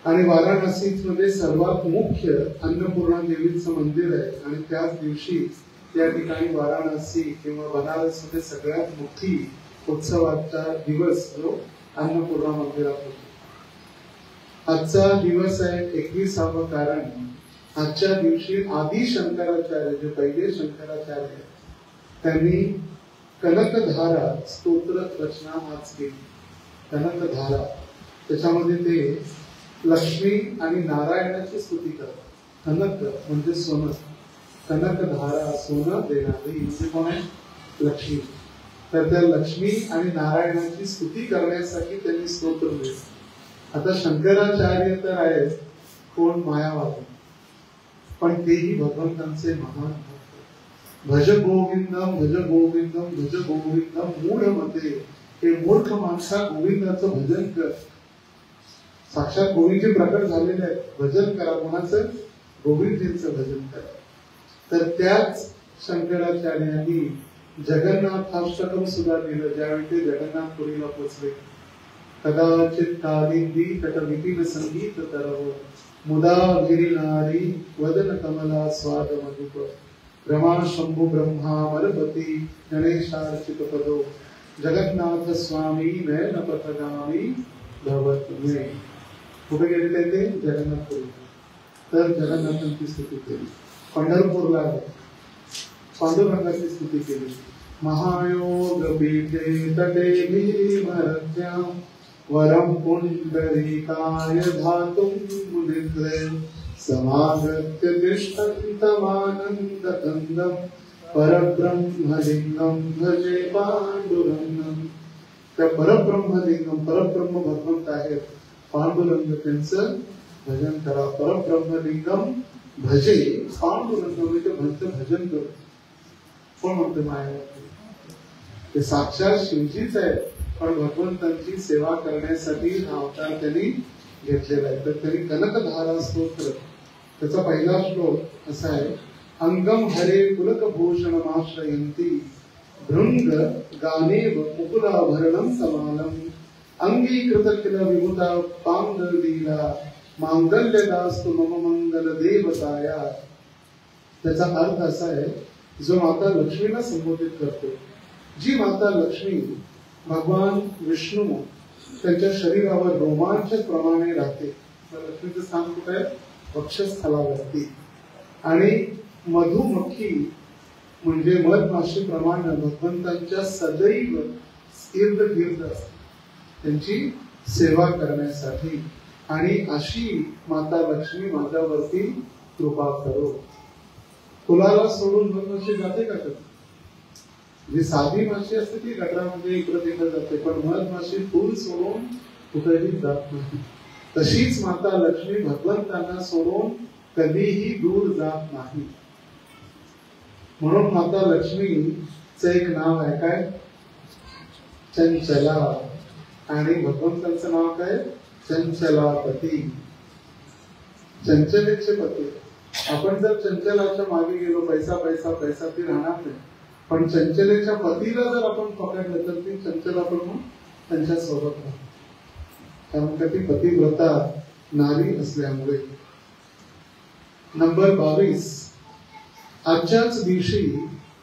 आणि वाराणसी मध्ये सर्वात मुख्य अन्नपूर्णा देवीचं मंदिर आहे. आणि त्याच दिवशी त्या ठिकाणी वाराणसी किंवा बनारस मध्ये सगळ्यात मोठी उत्सवाचा दिवस जो अन्नपूर्णा मंदिरात होतो. आजचा दिवस आहे 21वं कारण. आजच्या दिवशी आदि शंकराचार्य, जे पहिले शंकराचार्य, त्यांनी कनकधारा स्तोत्र रचना आज केली. कनकधारा, त्याच्यामध्ये ते लक्ष्मी आणि नारायणाची स्तुती करतात. कनक म्हणजे सोनं, कनकधारा सोनं देणारी म्हणजे कोण आहे? लक्ष्मी. तर त्या लक्ष्मी आणि नारायणाची स्तुती करण्यासाठी त्यांनी स्तोत्र लिहिले. आता शंकराचार्य तर आहेत कोण? मायावादी, पण तेही भगवंतांचे महान भक्त. भज गोविंदम भज गोविंदम भज गोविंदम मूढ मते. हे मूर्ख माणसा गोविंदाचं भजन कर. साक्षात गोविंद प्रकट झालेले आहेत, भजन करा. कोणाचं? गोविंदांचं भजन करा. तर त्याच शंकराचार्यांनी जगन्नाथाष्टकम सुद्धा लिहिलं. ज्यावेळी ते जगन्नाथपुरीला पोहोचले, कदाचित कालिंदी तट विपिन संगीत तरव मुदा गिरिनारी वदन कमला स्वाद मधुप रमा शंभु ब्रह्मा मलपती गणेशार्चित पदो जगन्नाथ स्वामी नयन पथगामी भवत मे. कुठे गेलेले ते? जगन्नाथपुरी. तर जगन्नाथांची स्तुती केली. पंढरपूरला पांडुरंगाची स्तुती केली. महायोग पीठे तटे भीमरत्यां वरम पुंडरीकाय धातुं मुनिद्रे समागत्य तिष्ठन्तमानन्दकन्दं परब्रह्मलिंगं भजे पांडुरंगं. त्या परब्रह्मलिंगम, परब्रह्म भगवंत आहेत पांडुरंग, त्यांचं भजन करा. परब्रह्मलिंगम भजे पांडुरंग म्हणजे भजन करू. कोण म्हणते? मायावादी. ते साक्षात शिवजीच आहे, पण भगवंतांची सेवा करण्यासाठी हा अवतार त्यांनी घेतलेला आहे. तर त्यांनी कनकधारा स्तोत्र, त्याचा पहिला श्लोक असा आहे: अंगम हरे पुलक भूषण माश्रयंती भृंग गानेव मुकुलाभरणं समानम अंगीकृत किल विमुता पांडलीला मांगल्यदास्तु मम मंगल देवताया. त्याचा अर्थ असा आहे, जो माता लक्ष्मीला संबोधित करतो. जी माता लक्ष्मी भगवान विष्णू त्यांच्या शरीरावर रोमांचक प्रमाणे राहते. लक्ष्मीचं स्थान कुठे आहे? वक्षस्थलावरती. आणि मधुमक्खी म्हणजे मधमाशी प्रमाणे भगवंतांच्या सदैव इर्द गिर्द असते, त्यांची सेवा करण्यासाठी. आणि अशी माता लक्ष्मी माझ्यावरती कृपा करो. फुलाला सोडून मधमाशी जाते का? जी साधी माशी असते ती गटारामध्ये इकडे तिकडे जाते, पण मधमाशी फुल सोडून कुठेही जात नाही. तशीच माता लक्ष्मी भगवंतांना सोडून कधीही दूर जात नाही. म्हणून माता लक्ष्मीचं एक नाव आहे काय? चंचला. आणि भगवंतांचं नाव काय? चंचलापती, चंचलेचे पती. आपण जर चंचलाच्या मागे गेलो, पैसा पैसा पैसा, ती राहणार नाही. पण चंचलेच्या पतीला जर आपण पकडलं तर ती चंचला पण मग त्यांच्या सोबत राहते, कारण का ती पतिव्रता नारी असल्यामुळे. नंबर 22, आजच्याच दिवशी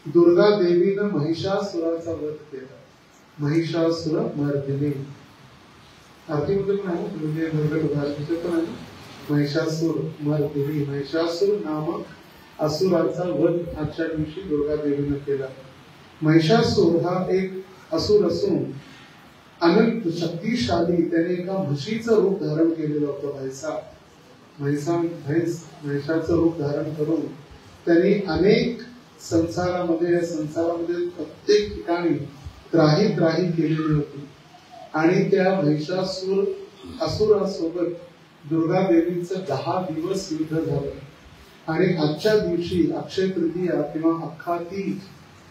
दुर्गा देवीनं महिषासुराचा वध केला. महिषासुर मर्दिनी आरतीमध्ये पण आहे, म्हणजे दुर्गा पण आहे. महिषासुर मर्दिनी, महिषासुर नामक असुराचा वध आजच्या दिवशी दुर्गा देवीनं केला. महिषासुर हा एक असुर असून अनंत शक्तिशाली, त्याने एका म्हशीचं रूप धारण केलेलं होतं. महिषाचं रूप धारण करून त्यांनी अनेक संसारामध्ये प्रत्येक ठिकाणी त्राही त्राही केलेली होती. आणि त्या महिषासुर असुरासोबत दुर्गा देवीचं 10 दिवस युद्ध झालं. आणि आजच्या दिवशी अक्षय तृतीया किंवा अख्खा तीज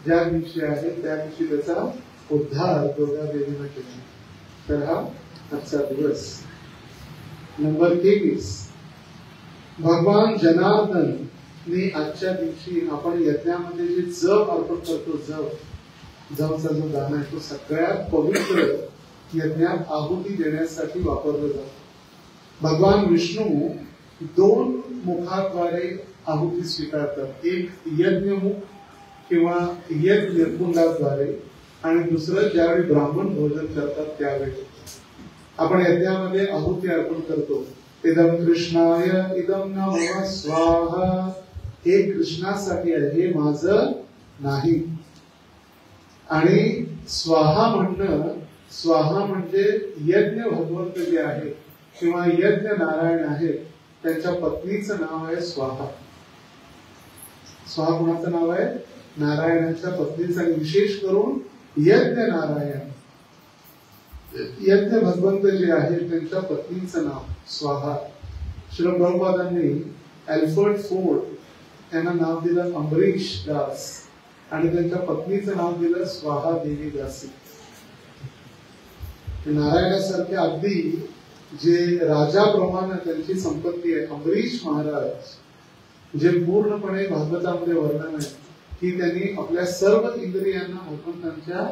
ज्या दिवशी आहे त्या दिवशी त्याचा उद्धार दुर्गा देवीनं केला. तर हा आजचा दिवस. नंबर 23, भगवान जनार्दन ने आजच्या दिवशी आपण यज्ञामध्ये जे जव अर्पण करतो, जवचा जो दान आहे तो सगळ्यात पवित्र यज्ञात आहुती देण्यासाठी वापरलं जातं. भगवान विष्णू 2 मुखाद्वारे आहुती स्वीकारतात, एक यज्ञमुख किंवा यज्ञ कुंडाद्वारे, आणि दुसरं ज्यावेळी ब्राह्मण भोजन करतात त्यावेळी. आपण यज्ञामध्ये आहुती अर्पण करतो, इदम कृष्णाय इदम नमः स्वाहा, हे कृष्णासाठी आहे, हे माझं नाही. आणि स्वाहा म्हणजे यज्ञ भगवंत जे आहे किंवा यज्ञ नारायण आहे त्यांच्या पत्नीचं नाव आहे स्वाहा. स्वाहा कोणाचं नाव आहे? नारायणाच्या पत्नीचं. आणि विशेष करून यज्ञ नारायण, यज्ञ भगवंत जे आहे त्यांच्या पत्नीचं नाव स्वाहा. श्रील प्रभुपादांनी अल्फ्रेड फोर्ड यांना नाव दिलं अमरीश दास, आणि त्यांच्या पत्नीचं नाव दिलं स्वाहा देवी दासी. नारायणासारखे अगदी जे राजाप्रमाणे त्यांची संपत्ती आहे, अमरीश महाराज, जे पूर्णपणे भागवतामध्ये वर्णन आहे की त्यांनी आपल्या सर्व इंद्रियांना भगवंतांच्या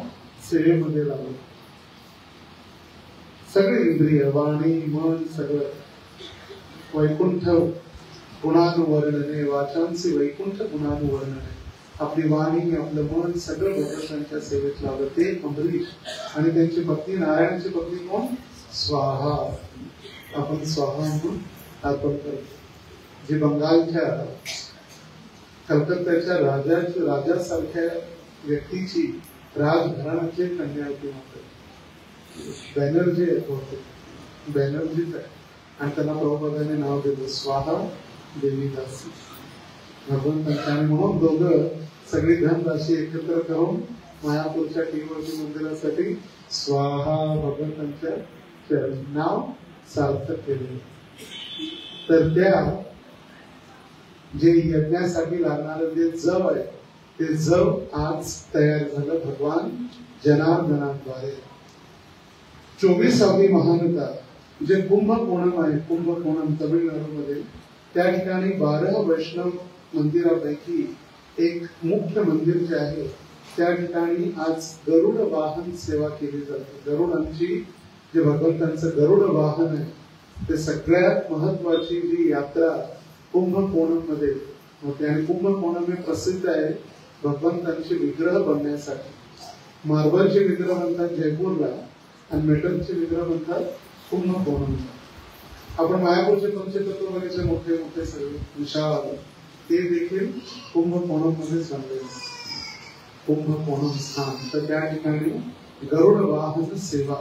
सेवेमध्ये लावलं. सगळे इंद्रिय, वाणी, मन, सगळं. वैकुंठ गुणानुवर्णने, वाचांचे वैकुंठ गुणानुवर्णने, आपली वाणी, आपलं मन सगळं भगवंतांच्या सेवेत लावलं ते अमरीश. आणि त्यांची पत्नी, नारायणाची पत्नी कोण? स्वाहा. आपण स्वाहा म्हणून अर्पण करतो. जे बंगालच्या कलकत्त्याच्या राजासारख्या व्यक्तीची राजघराण्याची कन्या होती, बॅनर्जी होते, बॅनर्जीच आहे. आणि त्यांना प्रभुपादांनी नाव दिलं स्वाहा देवी दासी, भगवंतांच्या. आणि म्हणून दोघं सगळी धनराशी एकत्र करून मायापूरच्या टीवरती मंदिरासाठी स्वाहा भगवंतांच्या नाव सार्थक केले. तर त्या जे यज्ञासाठी लागणारं जे जव आहे ते जव आज तयार झालं भगवान जनार्दनाद्वारे. 24वी महानता जे कुंभकोणम आहे, कुंभकोणम तमिळनाडूमध्ये, त्या ठिकाणी 12 वैष्णव मंदिरापैकी एक मुख्य मंदिर जे आहे त्या ठिकाणी आज गरुड वाहन सेवा केली जाते. गरुडांची, जे भगवंतांचं गरुड वाहन आहे, ते सगळ्यात महत्वाची जी यात्रा कुंभकोणम मध्ये होते. आणि कुंभकोणम हे प्रसिद्ध आहे भगवंतांचे विग्रह बनण्यासाठी. मार्बलचे विग्रह बनतात जयपूरला आणि मेटलचे विग्रह बनतात कुंभकोणमला. आपण मायापूरचे पंचतत्व बघितले, मोठे मोठे सगळे विशाल, ते देखील कुंभकोणम मध्येच बनले. कुंभकोणम स्थान, तर त्या ठिकाणी गरुड वाहन सेवा.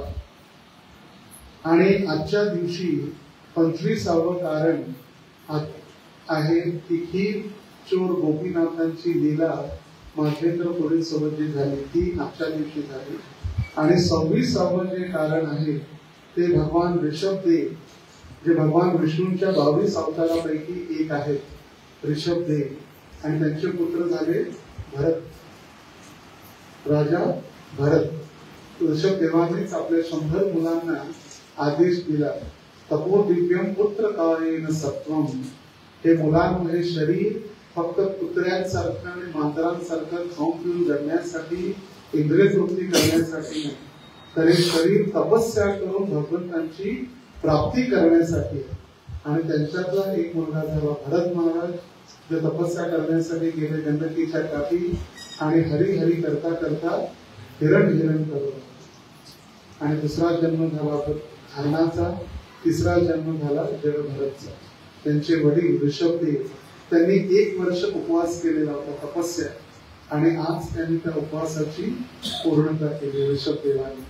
आणि आजच्या दिवशी 25वे कारण आहे की खीर चोर गोपीनाथांची लीला माधवेंद्र पुरी सोबत जी झाली ती आजच्या दिवशी झाली. आणि 26वे जे कारण आहे ते भगवान ऋषभदेव, जे भगवान विष्णूंच्या 22 अवतारापैकी एक आहेत ऋषभदेव, आणि त्यांचे पुत्र झाले भरत, राजा भरत. ऋषभदेवानेच आपल्या 100 मुलांना आदेश दिला, तपो दिव्यम पुत्र कायेन सत्वम. हे मुलांमध्ये शरीर फक्त कुत्र्यांसारखं आणि मांजरांसारखं खाऊन पिऊन जगण्यासाठी, इंद्रिय तृप्ती करण्यासाठी नाही, तर हे शरीर तपस्या करून भगवंतांची प्राप्ती करण्यासाठी. आणि त्यांच्यातला एक मुलगा झाला भरत महाराज, जे तपस्या करण्यासाठी गेले गंडकीच्या काठी आणि हरी हरी करता करता हिरण करू. आणि दुसरा जन्म झाला हरणाचा, तिसरा जन्म झाला जयभरतचा. त्यांचे वडील ऋषभदेव, त्यांनी 1 वर्ष उपवास केलेला होता, तपस्या, आणि आज त्यांनी त्या उपवासाची पूर्णता केली ऋषभदेवाने.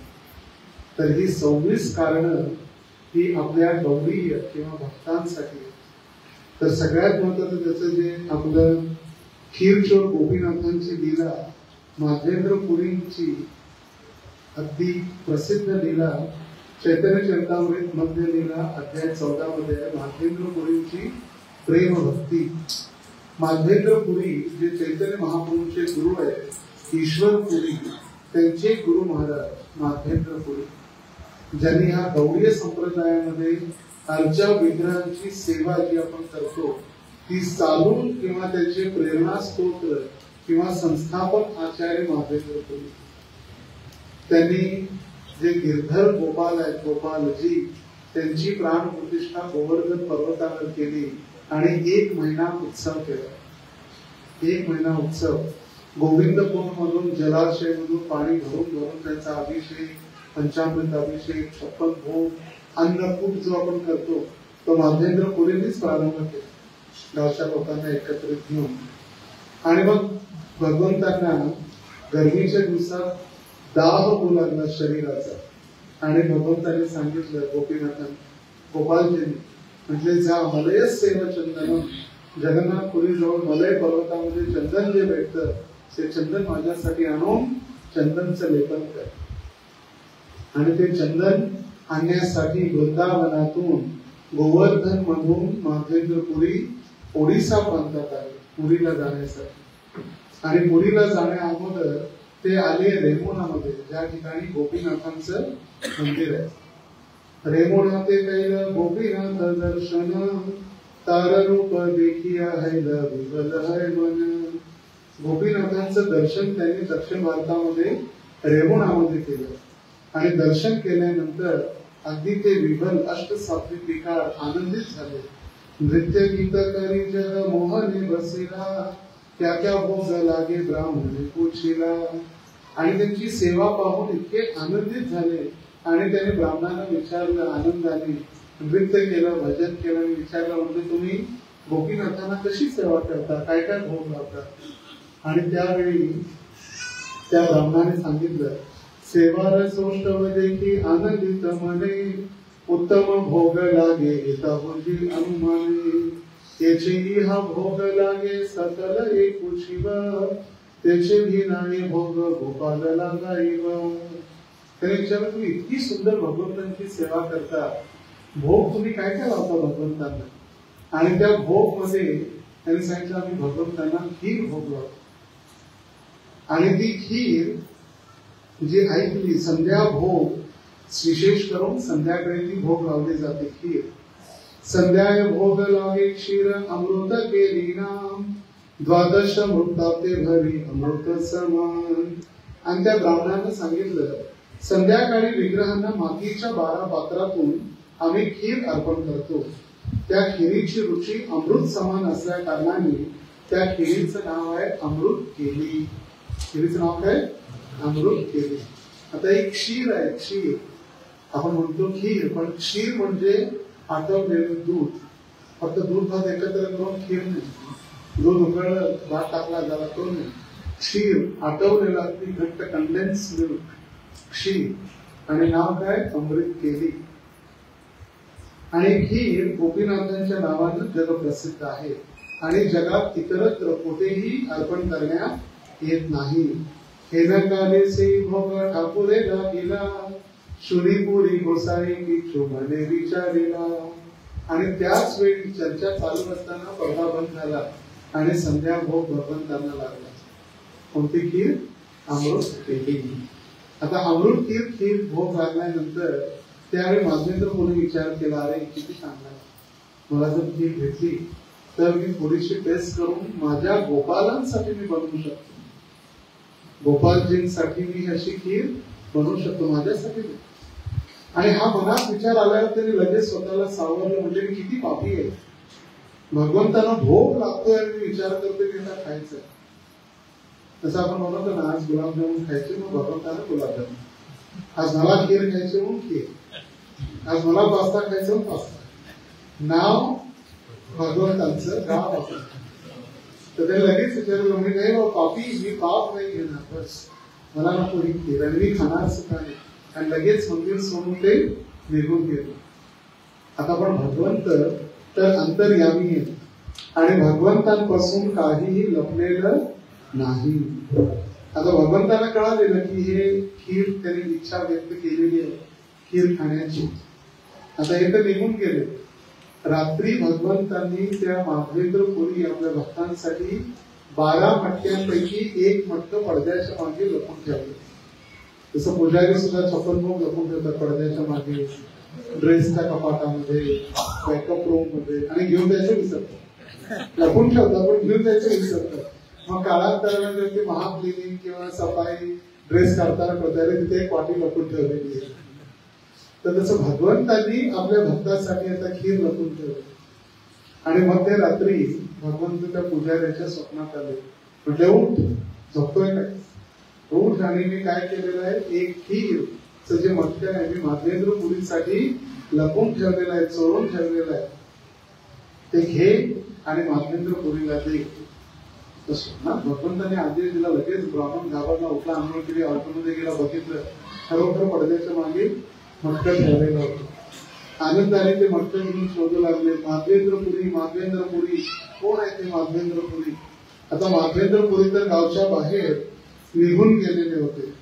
तर ही 26 कारणं ही आपल्या गौरीय किंवा भक्तांसाठी. तर सगळ्यात महत्वाचं त्याचं जे आपलं खीरचोर गोपीनाथांची लीला, माधवेंद्रपुरींची अगदी प्रसिद्ध लीला, चैतन्य चरितामृत मध्य लीला अध्याय 14 मध्ये आहे माधवेंद्रपुरींची प्रेम भक्ती. माधवेंद्रपुरी जे चैतन्य महाप्रभूंचे गुरु आहेत, ईश्वरपुरी त्यांचे गुरु महाराज माधवेंद्रपुरी, ज्यांनी ह्या गौडीय संप्रदायामध्ये अर्चा विग्रहांची सेवा जी आपण करतो ती चालून किंवा त्याचे प्रेरणा स्तोत्र किंवा संस्थापक आचार्य माधवेंद्रपुरी. त्यांनी जे गिरधर गोपाल आहेत, गोपालजी, त्यांची प्राण प्रतिष्ठा गोवर्धन पर्वतावर केली आणि 1 महिना उत्सव केला. 1 महिना उत्सव गोविंदपूर मधून जलाशयामधून पाणी भरून त्यांचा अभिषेक, पंचामृत अभिषेक, 56 भोग, अन्नकूट जो आपण करतो तो माधवेंद्रपुरींनीच प्रारंभ केला, गावच्या लोकांना एकत्रित घेऊन. आणि मग भगवंतांना गरमीच्या दिवसात दाह होऊ लागला शरीराचा, आणि भगवंतांनी सांगितलं गोपालजींनी म्हटले, जा मलय सेव चंदन, जगन्नाथपुरी जवळ मलय पर्वतामध्ये चंदन जे भेटतं ते चंदन माझ्यासाठी आणून चंदनचं लेपन कर. आणि ते चंदन आणण्यासाठी वृंदावनातून गोवर्धन मधून माधवेंद्रपुरी ओडिसा प्रांतात आले पुरीला जाण्यासाठी. आणि पुरीला जाण्या अगोदर ते आले रेमुणामध्ये, ज्या ठिकाणी गोपीनाथांचं मंदिर आहे. रेमुणा ते कैल गोपीनाथ दर्शन, तार रूप देखिया हैल विवल है मन. गोपीनाथांचं दर्शन त्यांनी दक्षिण भारतामध्ये रेमुणामध्ये केलं. आणि दर्शन केल्यानंतर अगदी ते विभल अष्टसात्विक विकार आनंदित झाले. नृत्य गीत करी जग मोहने बसिला, क्या क्या भोग लागे ब्राह्मणे पूछिला. आणि त्यांची सेवा पाहून इतके आनंदित झाले आणि त्यांनी ब्राह्मणांना विचारलं आनंदाने, नृत्य केलं, भजन केलं आणि विचारलं, म्हणजे तुम्ही गोपीनाथांना कशी सेवा करता, काय काय भोग लावता. आणि त्यावेळी त्या ब्राह्मणाने सांगितलं, सेवा रसोष्टव देखी आनंदित मने, उत्तम भोग लागे हिताहुजी अनुमाने. त्याचेही हा भोग लागे सकल एक शिव, त्याचे भी नाही भोग गोपाल लागाईव. त्याने विचारलं, तुम्ही इतकी सुंदर भगवंतांची सेवा करता, भोग तुम्ही काय काय लावता भगवंतांना. आणि त्या भोग मध्ये त्यांनी सांगितलं, आम्ही भगवंतांना खीर भोग लावतो. आणि ती खीर जी ऐकली, संध्या भोग, विशेष करून संध्याकाळी ती भोग लावली जाते खीर. संध्याय भोग लागे क्षीर अमृत केली नाम, द्वादश मृताते भरी अमृत समान. आणि त्या ब्राह्मणानं सांगितलं, संध्याकाळी विग्रहांना मातीच्या 12 पात्रातून आम्ही खीर अर्पण करतो. त्या खीरीची रुची अमृत समान असल्या कारणाने त्या खीरीचं नाव आहे अमृत केली. खीरीचं नाव काय? अमृत केली. आता एक क्षीर आहे, क्षीर आपण म्हणतो खीर, पण क्षीर म्हणजे आटवलेलं दूध. फक्त दूध भात एकत्र करून खीर नाही, दूध उकळलं, भात टाकला झाला तो नाही. क्षीर आटवलेला अगदी घट्ट कंडेन्स मिल्क, क्षीर. आणि नाव काय? अमृत केली. आणि खीर गोपीनाथांच्या नावानं जग प्रसिद्ध आहे आणि जगात इतरत्र कुठेही अर्पण करण्यात येत नाही. हे नकाले से भोग ठाकुरे लागिला, शुरीपुरी गोसाई की शोभने विचारिला. आणि त्याच वेळी चर्चा चालू असताना पडदा बंद झाला आणि संध्या भोग भगवंतांना लागला. कोणती खीर? अमृत केली. आता अमृत खीर भोग लागल्यानंतर त्यावेळी माधवेंद्रपुरी विचार केला, अरे किती चांगला, मला जर खीर भेटली तर मी थोडीशी टेस्ट करून माझ्या गोपालांसाठी मी बनवू शकतो, गोपालजींसाठी मी अशी खीर बनवू शकतो, माझ्यासाठी नाही. आणि हा मनात विचार आल्यावर त्यांनी लगेच स्वतःला सावरलं, म्हणजे मी किती पापी आहे, भगवंतांना भोग लागतोय आणि मी विचार करतोय की आता खायचंय. तसं आपण म्हणतो ना, आज गुलाबजामुन खायचे मग भगवंतांना गुलाबजामुन, आज मला खीर खायची म्हणून खीर, आज मला पास्ता खायचं म्हणून पास्ता, नाव भगवंतांचं गाव आपण. तर ते लगेच विचारलं, म्हणजे नाही बाबा पापी, मी पाप नाही घेणार, बस मला नको ही खीर आणि मी खाणार सुद्धा नाही. आणि लगेच मंदिर सोडून ते निघून गेले. आता पण भगवंत तर अंतर्यामी आहे आणि भगवंतांपासून काहीही लपलेलं नाही. आता भगवंतांना कळालेलं की हे खीर त्यांनी इच्छा व्यक्त केलेली आहे खीर खाण्याची. आता हे तर निघून गेले. रात्री भगवंतांनी त्या माधवेंद्रपुरी आपल्या भक्तांसाठी 12 मटक्यांपैकी एक मटकं पडद्याच्या मागे लपून ठेवले. जसं पुजारी सुद्धा 56 भोग लपून ठेवतात पडद्याच्या मागे, ड्रेसच्या कपाटामध्ये, मेकअप रूम मध्ये, आणि घेऊन जायचे विसरतात. लपून ठेवतात पण घेऊन जायचे विसरतात. मग काळांतराने ते महाक्लिनिंग किंवा सफाई ड्रेस काढताना कळतं तिथे एक वाटी लपून ठेवलेली आहे. तर तसं भगवंतांनी आपल्या भक्तांसाठी आता खीर लपून ठेवली. आणि मग ते रात्री भगवंत त्या पुजाऱ्याच्या स्वप्नात आले. म्हटले, उठ, झोपतोय काय? उठ, आणि मी काय केलेलं आहे, एक खीर जे मटकं आहे मी माधवेंद्रपुरीसाठी लपून ठेवलेलं आहे, चोरून ठेवलेलं आहे, ते घे आणि माधवेंद्रपुरीला दे. भगवंतांनी आदेश दिला. लगेच ब्राह्मण घाबरला, उठला, आंघोळ केली, ऑल्टमध्ये गेला, बघितलं खरोखर पडद्याच्या मागे मटकं ठेवलेलं होतं. आनंदाने ते मटकं घेऊन शोधू लागले. माधवेंद्रपुरी, माधवेंद्रपुरी, कोण आहे ते माधवेंद्रपुरी? आता माधवेंद्रपुरी तर गावच्या बाहेर निघून गेलेले होते.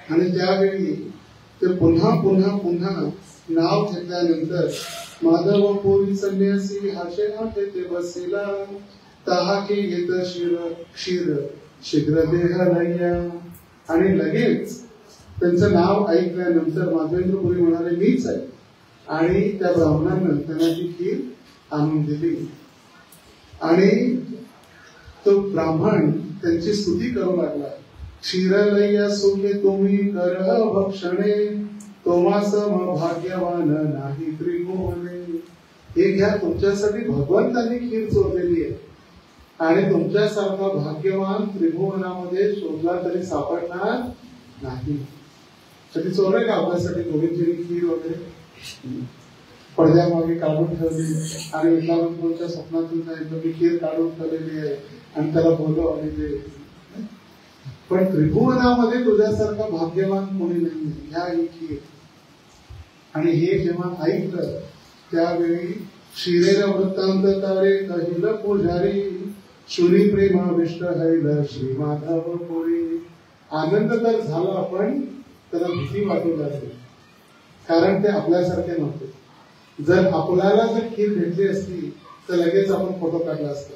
आणि त्यावेळी ते पुन्हा पुन्हा पुन्हा नाव घेतल्यानंतर माधवपुरी संन्यासी हाशे हाते ते बसेला, ताहाके येत शिर क्षीर शीघ्र देह लय्या. आणि लगेच त्यांचं नाव ऐकल्यानंतर माधवेंद्रपुरी म्हणाले, मीच आहे. आणि त्या ब्राह्मणांना त्यांना ती खीर आणून दिली. आणि तो ब्राह्मण त्यांची स्तुती करू लागला. क्षीरलय्या सुखे तुम्ही कर भक्षणे, तोमा सम भाग्यवान नाही त्रिभुवने. हे घ्या, तुमच्यासाठी भगवंतांनी खीर चोरलेली आहे आणि तुमच्यासारखा भाग्यवान त्रिभुवनामध्ये शोधला तरी सापडणार नाही. कधी चोरले का आपल्यासाठी गोविंदजी खीर वगैरे? पडद्यामागे काढून ठेवली आणि विद्यावंतांच्या स्वप्नातून सांगितलं मी खीर काढून ठेवलेली आहे आणि त्याला बोलव आणि ते. पण त्रिभुवनामध्ये तुझ्यासारखा भाग्यवान कोणी नाही, ह्या ही खीर. आणि हे जेव्हा ऐकलं त्यावेळी क्षीरेला वृत्तांत तारे कहिल पुजारी, शुरी प्रेमा विष्ट हैल श्री माधव पुरी. आनंद तर झाला पण त्याला भीती वाटू लागली, कारण ते आपल्यासारखे नव्हते. जर आपल्याला जर खीर भेटली असती तर लगेच आपण फोटो काढला असता.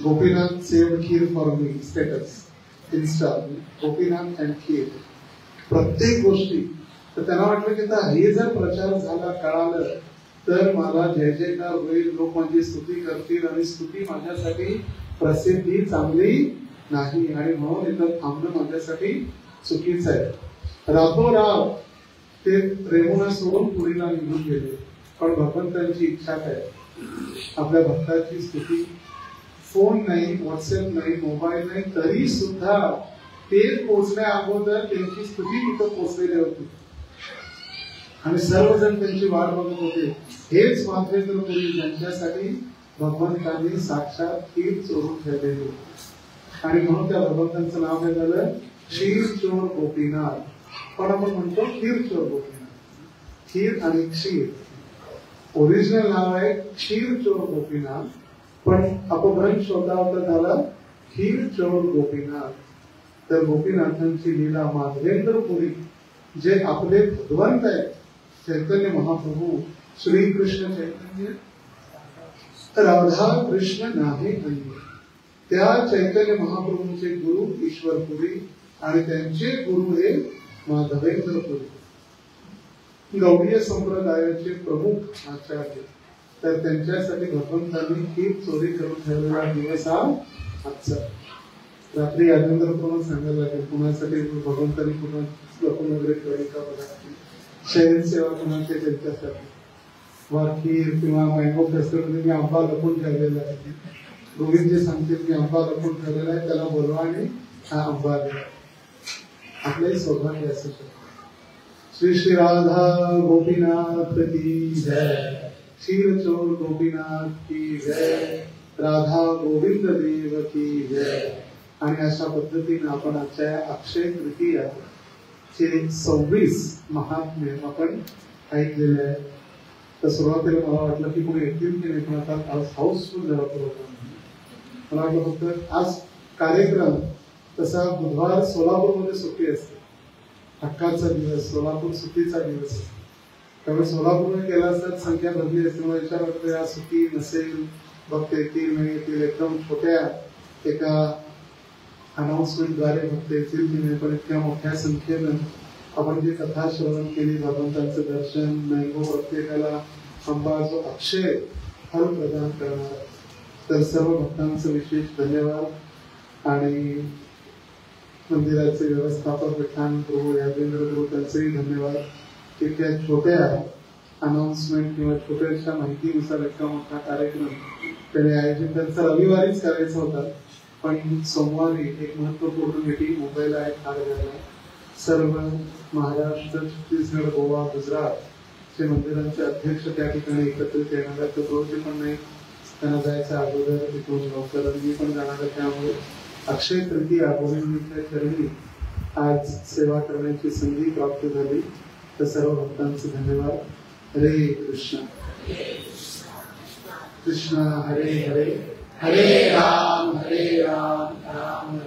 Gopinath saved kheer for me status Insta, Gopinath and kheer, प्रत्येक गोष्टी. तर त्यांना वाटलं की हे जर प्रचार झाला, कळालं तर मला जय जयकार होईल, लोक माझी स्तुती करतील आणि स्तुती माझ्यासाठी प्रसिद्धी चांगली नाही आणि म्हणून इथं थांबणं माझ्यासाठी चुकीचं आहे. रातोरात ते रेमुना सोडून पुरीला निघून गेले. पण भगवंतांची इच्छा काय, आपल्या भक्ताची स्तुती. फोन नाही, व्हॉट्सअप नाही, मोबाईल नाही, तरी सुद्धा ते पोचण्या अगोदर त्यांची स्तुती तिथं पोचलेली होती आणि सर्वजण त्यांची वाट बघत होते. हेच माधवेंद्रपुरी ज्यांच्यासाठी भगवंतांनी साक्षात खीर चोरून ठेवलेली. आणि म्हणून त्या भगवंतांचं नाव काय झालं, क्षीर चोर गोपीनाथ. पण आपण म्हणतो खीर चोर गोपीनाथ. खीर आणि क्षीर, ओरिजिनल नाव आहे क्षीर चोर गोपीनाथ, पण अपभ्रंश होता झाला खीर चोर गोपीनाथ. तर गोपीनाथांची लीला माधवेंद्रपुरी जे आपले भगवंत आहेत, चैतन्य महाप्रभू श्री कृष्ण चैतन्य, राधा कृष्ण नाही, त्या चैतन्य महाप्रभूंचे गुरु ईश्वरपुरी आणि त्यांचे गुरु हे माधवेंद्रपुरी गौडीय संप्रदायाचे प्रमुख आचार्य. तर त्यांच्यासाठी भगवंतांनी ही चोरी करून ठेवलेला दिवस हा आजचा. रात्री यादवेंद्रपुरी सांगायला लागेल कुणासाठी भगवंतांनी पुन्हा लपून वगैरे ठेवली का बघा. शयन सेवा कुणाचे त्यांच्यासाठी वाखीर किंवा मँगो फेस्टिवलमध्ये मी आंबा लपून ठेवलेला आहे. गोविंद जे सांगतील की आंबा लपून ठेवलेला आहे त्याला बोलवा आणि हा आंबा द्या. आपलंही सौभाग्य असू शकतं. श्री श्री राधा गोपीनाथ की जय. क्षीरचोर गोपीनाथ की जय. राधा गोविंद देव की जय. आणि अशा पद्धतीने आपण आजच्या अक्षय तृतीया चे 26 महात्म्य आपण ऐकलेले आहे. तर सुरुवातीला मला वाटलं की कोणी येतील की नाही, पण आता आज हाऊसफुल झाला प्रोग्राम. मला वाटलं फक्त आज कार्यक्रम तसा बुधवार सोलापूरमध्ये सुट्टी असते, हक्काचा दिवस, सोलापूर सुट्टीचा दिवस. त्यामुळे सोलापूरमध्ये गेला असतात संख्या भरली असते. मला विचार वाटतं या सुट्टी नसेल, भक्त येतील नाही येतील, एकदम छोट्या एका अनाउन्समेंटद्वारे भक्त येतील की नाही, पण इतक्या मोठ्या संख्येनं आपण जी कथा श्रवण केली, भगवंतांचं दर्शन, मँगो प्रत्येकाला आंबा जो अक्षय फल प्रदान करणार. तर सर्व भक्तांचं विशेष धन्यवाद. आणि मंदिराचे व्यवस्थापक विठान प्रभू यादेंद्र प्रभू त्यांचेही धन्यवाद. इतक्या छोट्या अनाउन्समेंट किंवा छोट्याशा माहितीनुसार इतका मोठा कार्यक्रम त्याने आयोजित त्यांचा रविवारीच करायचा होता, पण सोमवारी एक महत्वपूर्ण मीटिंग मुंबईला आहे खारघरला. सर्व महाराष्ट्र, छत्तीसगड, गोवा, गुजरात चे मंदिरांचे अध्यक्ष त्या ठिकाणी एकत्रित येणार आहेत. प्रभूजी पण नाही, त्यांना जायचं अगोदर तिथून लवकर मी पण जाणार आहे. त्यामुळे अक्षय तृतीया गोविंदाच्या चरणी आज सेवा करण्याची संधी प्राप्त झाली. तर सर्व भक्तांचे धन्यवाद. हरे कृष्ण कृष्ण हरे हरे, हरे राम राम